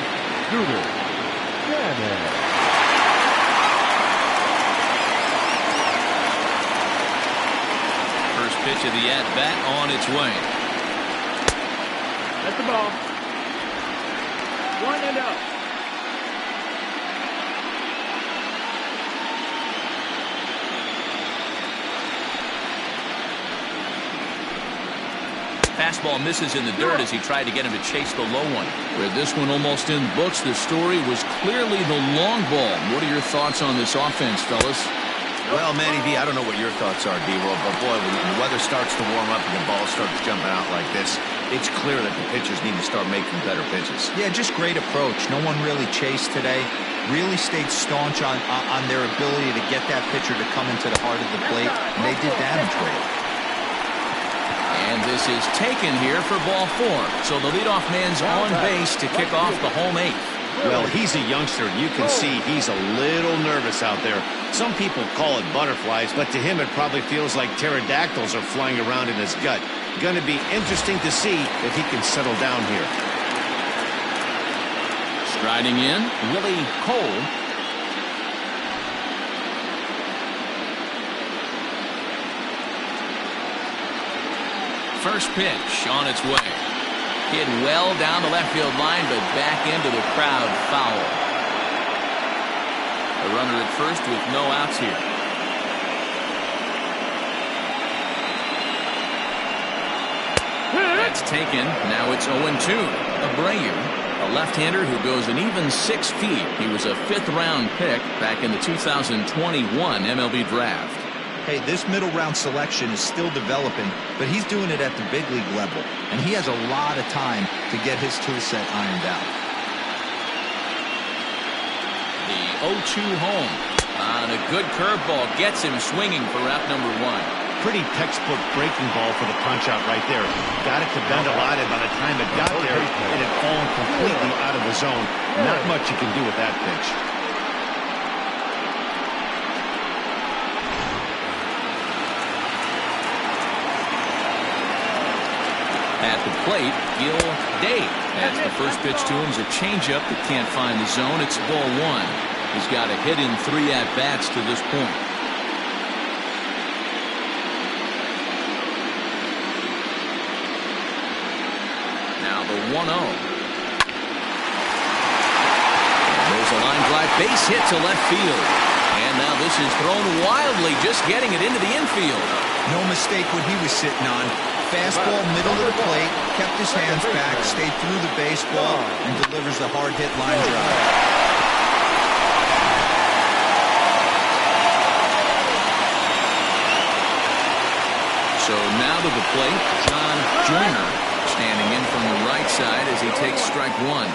S1: First pitch of the at-bat on its way.
S5: That's the ball. 1-0.
S1: Fastball misses in the dirt as he tried to get him to chase the low one. With this one almost in the books, the story was clearly the long ball. What are your thoughts on this offense, fellas?
S2: Well, Manny V, I don't know what your thoughts are, D-Roll, but boy, when the weather starts to warm up and the ball starts jumping out like this, it's clear that the pitchers need to start making better pitches.
S4: Yeah, just great approach. No one really chased today. Really stayed staunch on their ability to get that pitcher to come into the heart of the plate, and they did damage with it.
S1: And this is taken here for ball 4. So the leadoff man's on base to kick off the home 8th.
S2: Well, he's a youngster, and you can see he's a little nervous out there. Some people call it butterflies, but to him it probably feels like pterodactyls are flying around in his gut. Going to be interesting to see if he can settle down here.
S1: Striding in, Willie Cole. First pitch on its way. Hit well down the left field line, but back into the crowd, foul. A runner at first with no outs here. That's taken. Now it's 0-2. Abreu, a left-hander who goes an even 6 feet. He was a 5th-round pick back in the 2021 MLB draft.
S4: Hey, this middle-round selection is still developing, but he's doing it at the big league level, and he has a lot of time to get his tool set ironed out.
S1: The 0-2 home on a good curveball gets him swinging for route number 1.
S2: Pretty textbook breaking ball for the punch-out right there. Got it to bend a lot, and by the time it got there, it had fallen completely out of the zone. Not much you can do with that pitch.
S1: At the plate, Gil Day. As the first pitch to him is a changeup that can't find the zone. It's ball 1. He's got a hit in 3 at-bats to this point. Now the 1-0. There's a line drive base hit to left field. And now this is thrown wildly, just getting it into the infield.
S4: No mistake what he was sitting on. Fastball middle of the plate, kept his hands back, stayed through the baseball, and delivers the hard-hit line drive.
S1: So now to the plate, John Joyner standing in from the right side as he takes strike 1.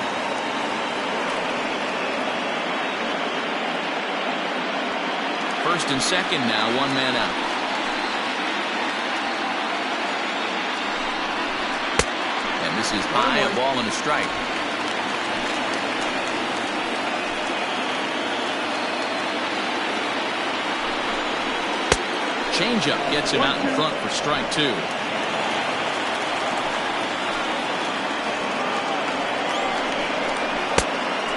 S1: First and second now, 1 man out. This is high, a ball and a strike. Changeup gets him out in front for strike 2.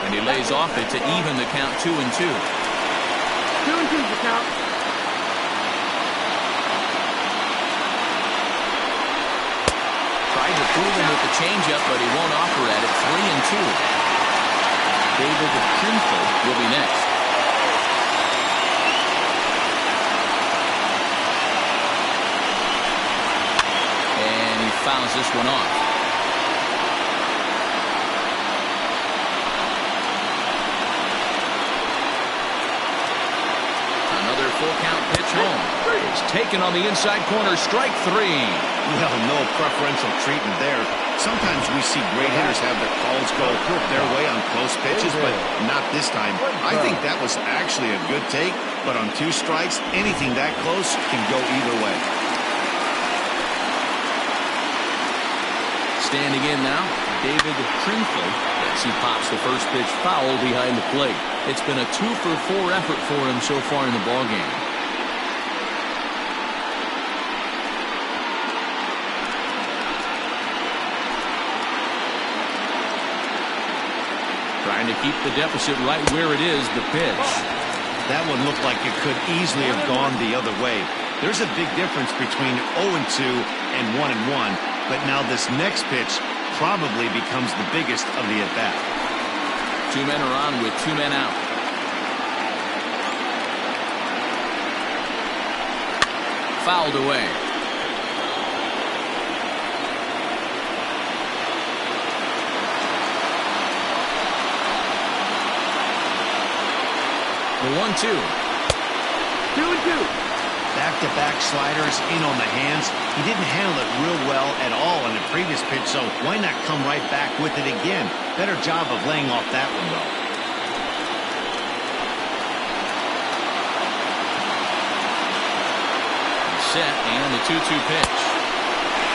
S1: And he lays off it to even the count 2-2.
S5: 2-2's the count.
S1: Tried to fool him with the changeup, but he won't offer at it. 3-2. David Trimple will be next. And he fouls this one off. Another full count pitch home. It's taken on the inside corner. Strike 3.
S2: Well, no preferential treatment there. Sometimes we see great hitters have their calls go their way on close pitches, but not this time. I think that was actually a good take, but on 2 strikes, anything that close can go either way.
S1: Standing in now, David Trimple, as he pops the first pitch foul behind the plate. It's been a 2-for-4 effort for him so far in the ballgame. Trying to keep the deficit right where it is, the pitch.
S2: That one looked like it could easily have gone the other way. There's a big difference between 0-2 and 1-1, but now this next pitch probably becomes the biggest of the at-bat.
S1: 2 men are on with 2 men out. Fouled away. 1-2.
S5: 2-2.
S2: Back-to-back sliders in on the hands. He didn't handle it real well at all in the previous pitch, so why not come right back with it again? Better job of laying off that one, though.
S1: Set, and the 2-2 pitch.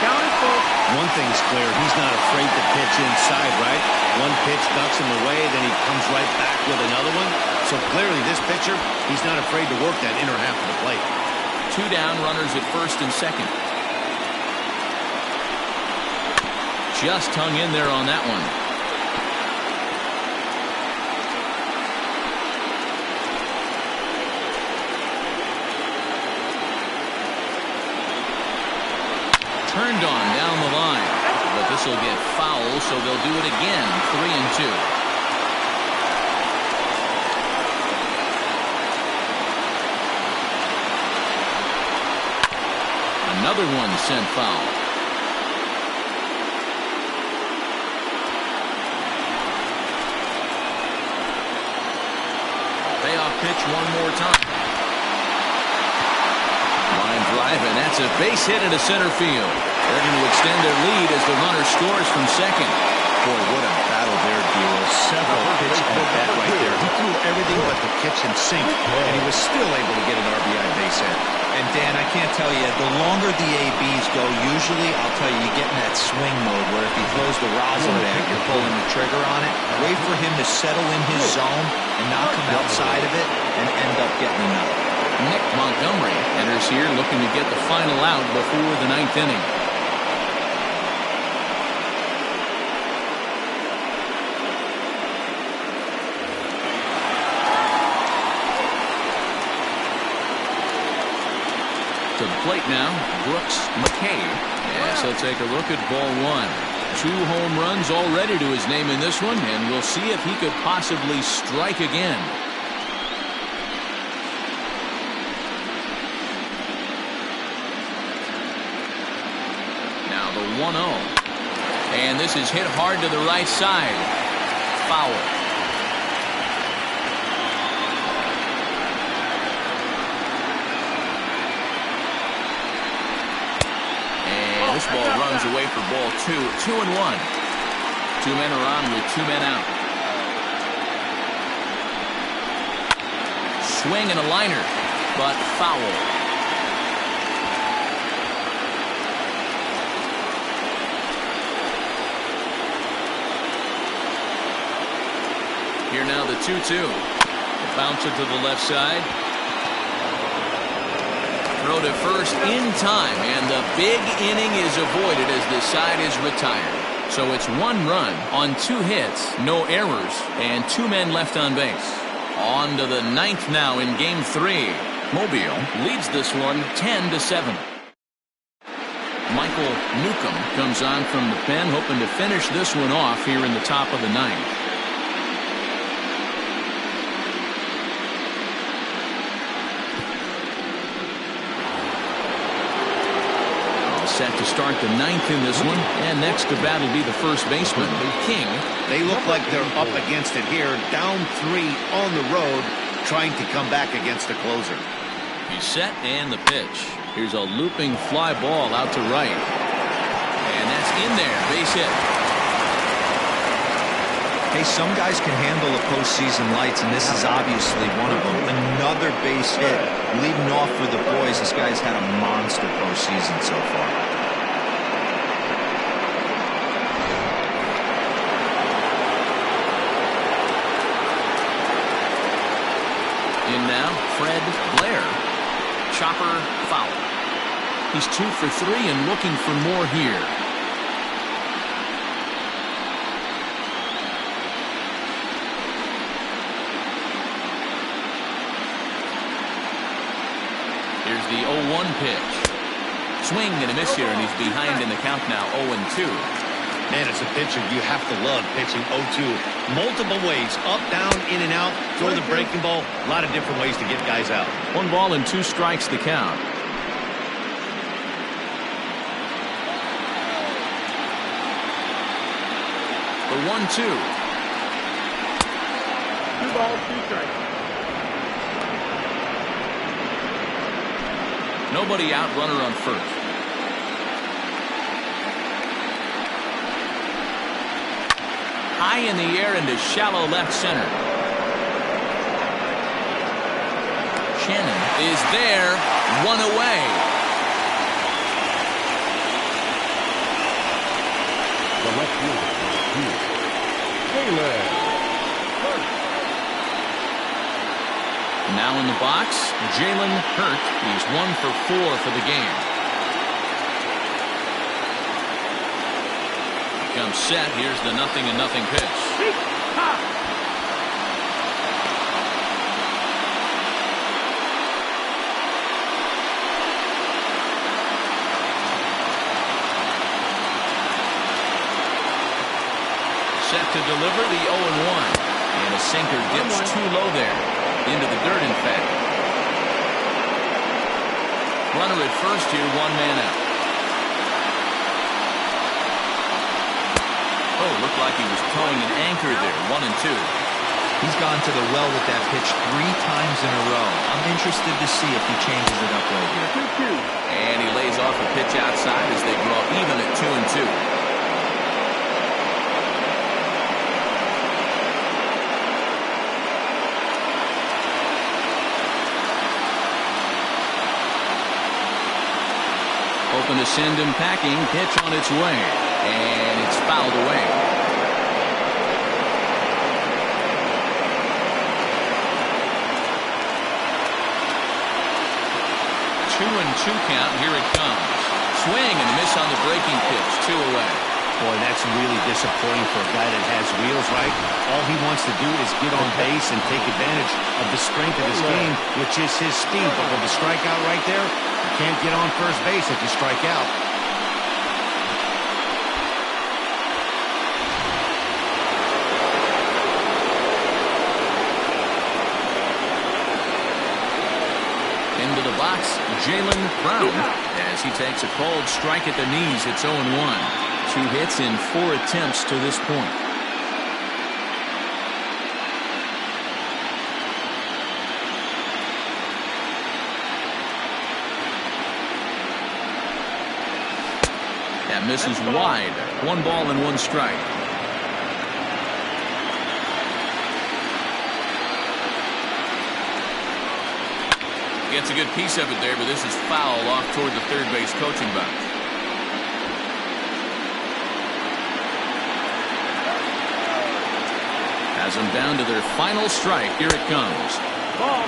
S5: Count is full.
S2: One thing's clear, he's not afraid to pitch inside, right? One pitch ducks him away, then he comes right back with another one. So clearly this pitcher, he's not afraid to work that inner half of the plate.
S1: 2 down, runners at first and second. Just hung in there on that one. Turned on down the line, but this will get foul, so they'll do it again. 3-2. Another one sent foul. Payoff pitch one more time. Line drive, and that's a base hit into center field. They're going to extend their lead as the runner scores from second.
S2: Boy, what a battle there, Duo. Several pitch at bat right there. He threw everything but the kitchen sink, and he was still able to get an RBI base hit.
S4: And Dan, I can't tell you, the longer the ABs go, usually, I'll tell you, you get in that swing mode where if he throws the rosin bag, you're pulling the trigger on it. Wait for him to settle in his zone and not come outside of it and end up getting another.
S1: Nick Montgomery enters here looking to get the final out before the 9th inning. To the plate now, Brooks McKay. Yes, he'll take a look at ball one. 2 home runs already to his name in this one, and we'll see if he could possibly strike again. Now the 1-0. And this is hit hard to the right side. Foul. This ball runs away for ball 2. 2-1. 2 men are on with 2 men out. Swing and a liner, but foul. Here now the 2-2. Bounce it to the left side. Throw to first in time, and the big inning is avoided as this side is retired. So it's 1 run on 2 hits, no errors, and 2 men left on base. On to the 9th now in game 3. Mobile leads this one 10-7. Michael Newcomb comes on from the pen, hoping to finish this one off here in the top of the 9th. Set to start the 9th in this one, and next to bat will be the first baseman, King.
S2: They look like they're up against it here, down 3 on the road, trying to come back against the closer.
S1: He's set, and the pitch. Here's a looping fly ball out to right, and that's in there, base hit.
S4: Hey, some guys can handle the postseason lights, and this is obviously one of them. Another base hit, leading off for the boys. This guy's had a monster postseason so far.
S1: In now, Fred Blair. Chopper foul. He's 2 for 3 and looking for more here. Here's the 0-1 pitch. Swing and a miss here, and he's behind in the count now, 0-2.
S2: Man, as a pitcher, you have to love pitching 0-2. Multiple ways, up, down, in and out, throw the breaking ball. A lot of different ways to get guys out.
S1: 1 ball and 2 strikes the count. The 1-2.
S5: 2 balls, 2 strikes.
S1: Nobody out, runner on first. High in the air into shallow left center. Shannon is there. One away.
S3: The left fielder, Jalen Hurt.
S1: Now in the box, Jalen Hurt. He's 1 for 4 for the game. Comes set. Here's the 0-0 pitch. Set to deliver the 0-1. And a sinker dips too low there. Into the dirt, in fact. Runner at first here, 1 man out. Oh, looked like he was towing an anchor there. 1-2.
S4: He's gone to the well with that pitch 3 times in a row. I'm interested to see if he changes it up right here.
S1: And he lays off a pitch outside as they draw even at 2-2. Open to send him packing. Pitch on its way. And it's fouled away. Two and 2 count. Here it comes. Swing and miss on the breaking pitch. 2 away.
S2: Boy, that's really disappointing for a guy that has wheels, right? All he wants to do is get on base and take advantage of the strength of his game, which is his speed. But with the strikeout right there, you can't get on first base if you strike out.
S1: Into the box, Jalen Brown, as he takes a cold strike at the knees. It's 0-1. 2 hits in 4 attempts to this point. That misses wide. 1 ball and 1 strike. Gets a good piece of it there, but this is foul off toward the third base coaching box. Has them down to their final strike. Here it comes.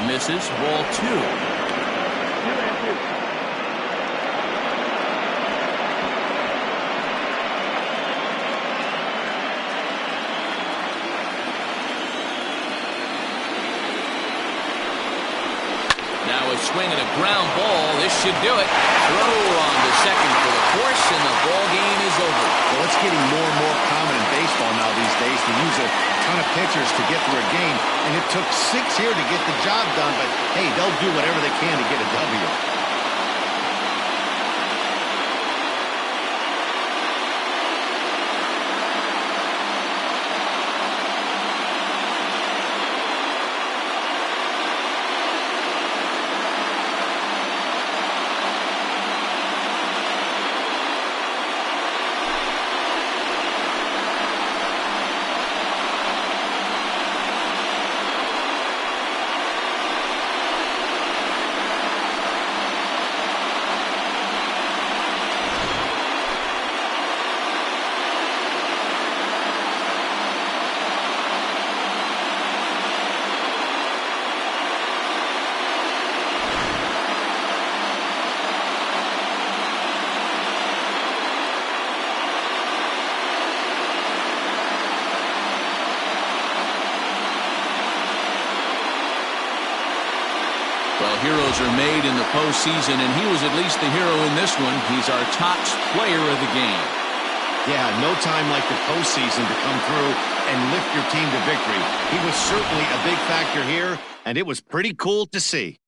S1: Misses. Ball 2. Swing and a ground ball. This should do it. Throw on to second for the force, and the ball game is over.
S2: Well, it's getting more and more common in baseball now these days to use a ton of pitchers to get through a game, and it took 6 here to get the job done, but hey, they'll do whatever they can to get a W.
S1: Well, heroes are made in the postseason, and he was at least the hero in this one. He's our top player of the game.
S2: Yeah, no time like the postseason to come through and lift your team to victory. He was certainly a big factor here, and it was pretty cool to see.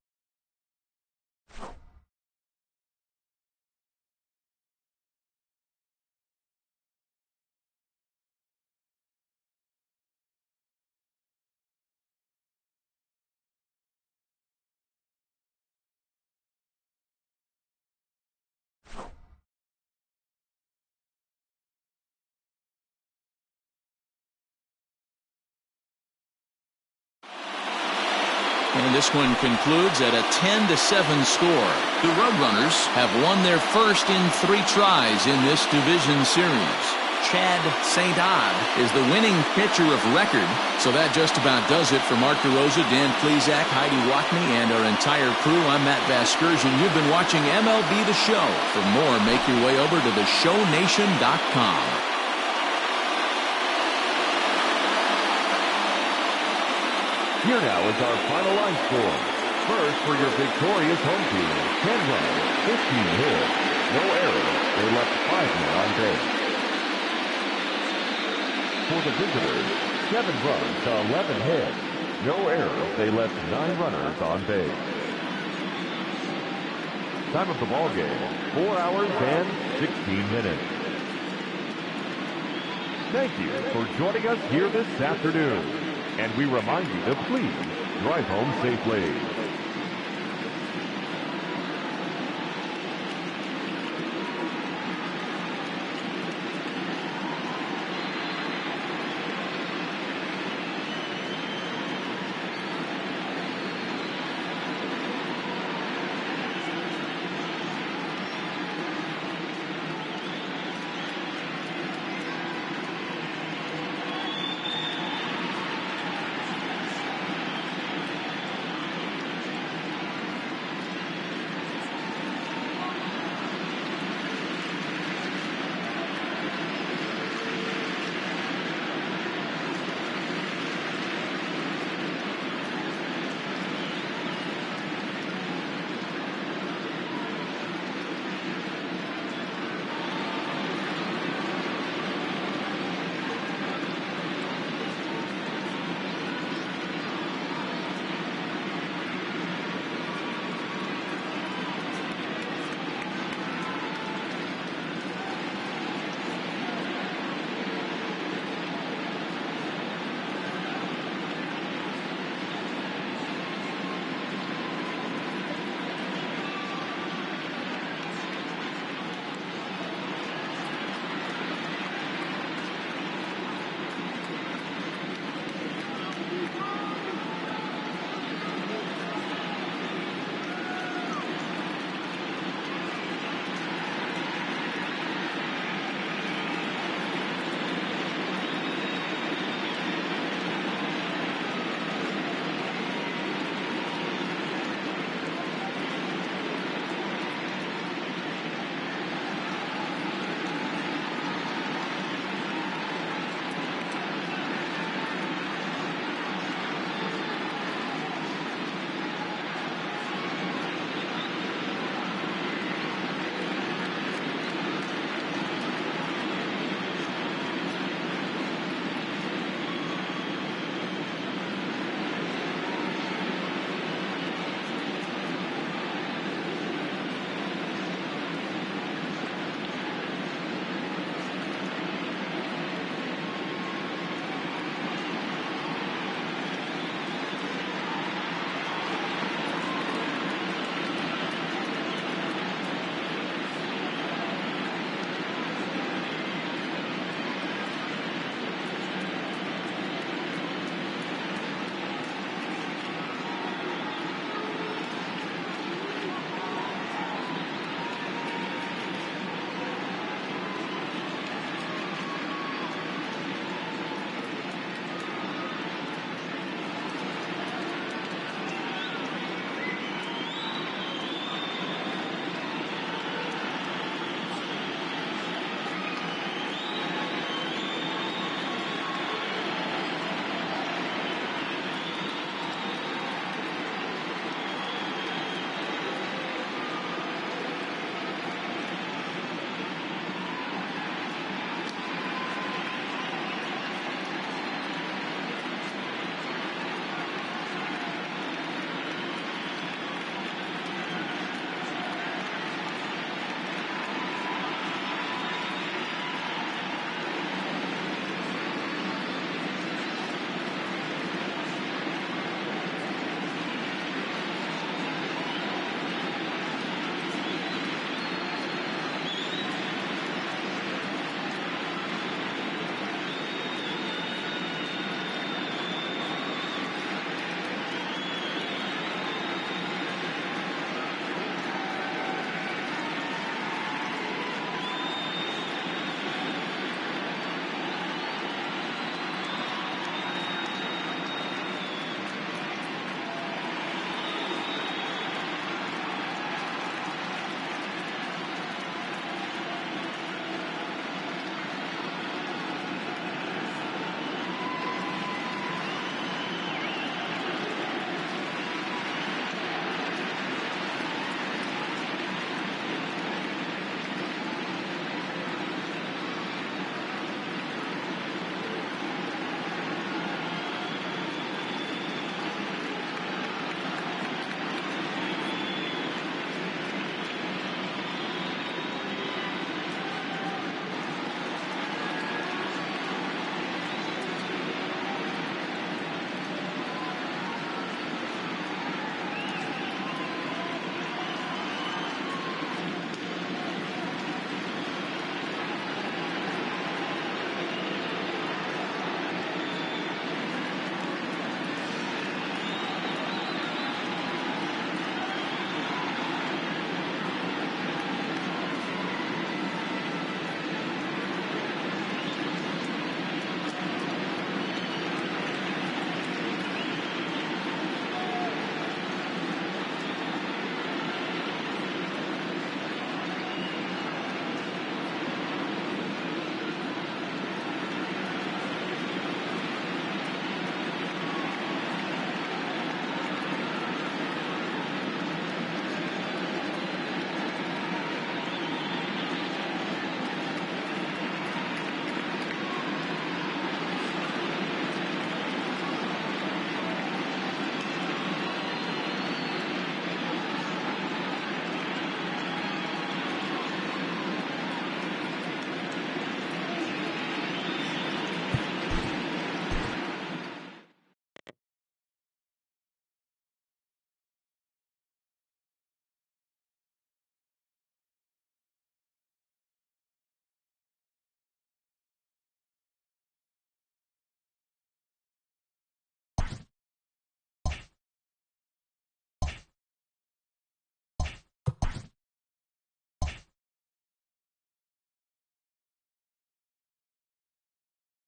S1: And this one concludes at a 10-7 score. The Roadrunners have won their first in 3 tries in this division series. Chad St. Odd is the winning pitcher of record. So that just about does it for Mark DeRosa, Dan Plesac, Heidi Watney, and our entire crew. I'm Matt Vasgersian. You've been watching MLB The Show. For more, make your way over to theshownation.com.
S3: Here now is our final line score. First for your victorious home team, 10 runs, 15 hits, no errors. They left 5 men on base. For the visitors, 7 runs, 11 hits, no errors. They left 9 runners on base. Time of the ball game, 4 hours and 16 minutes. Thank you for joining us here this afternoon. And we remind you to please drive home safely.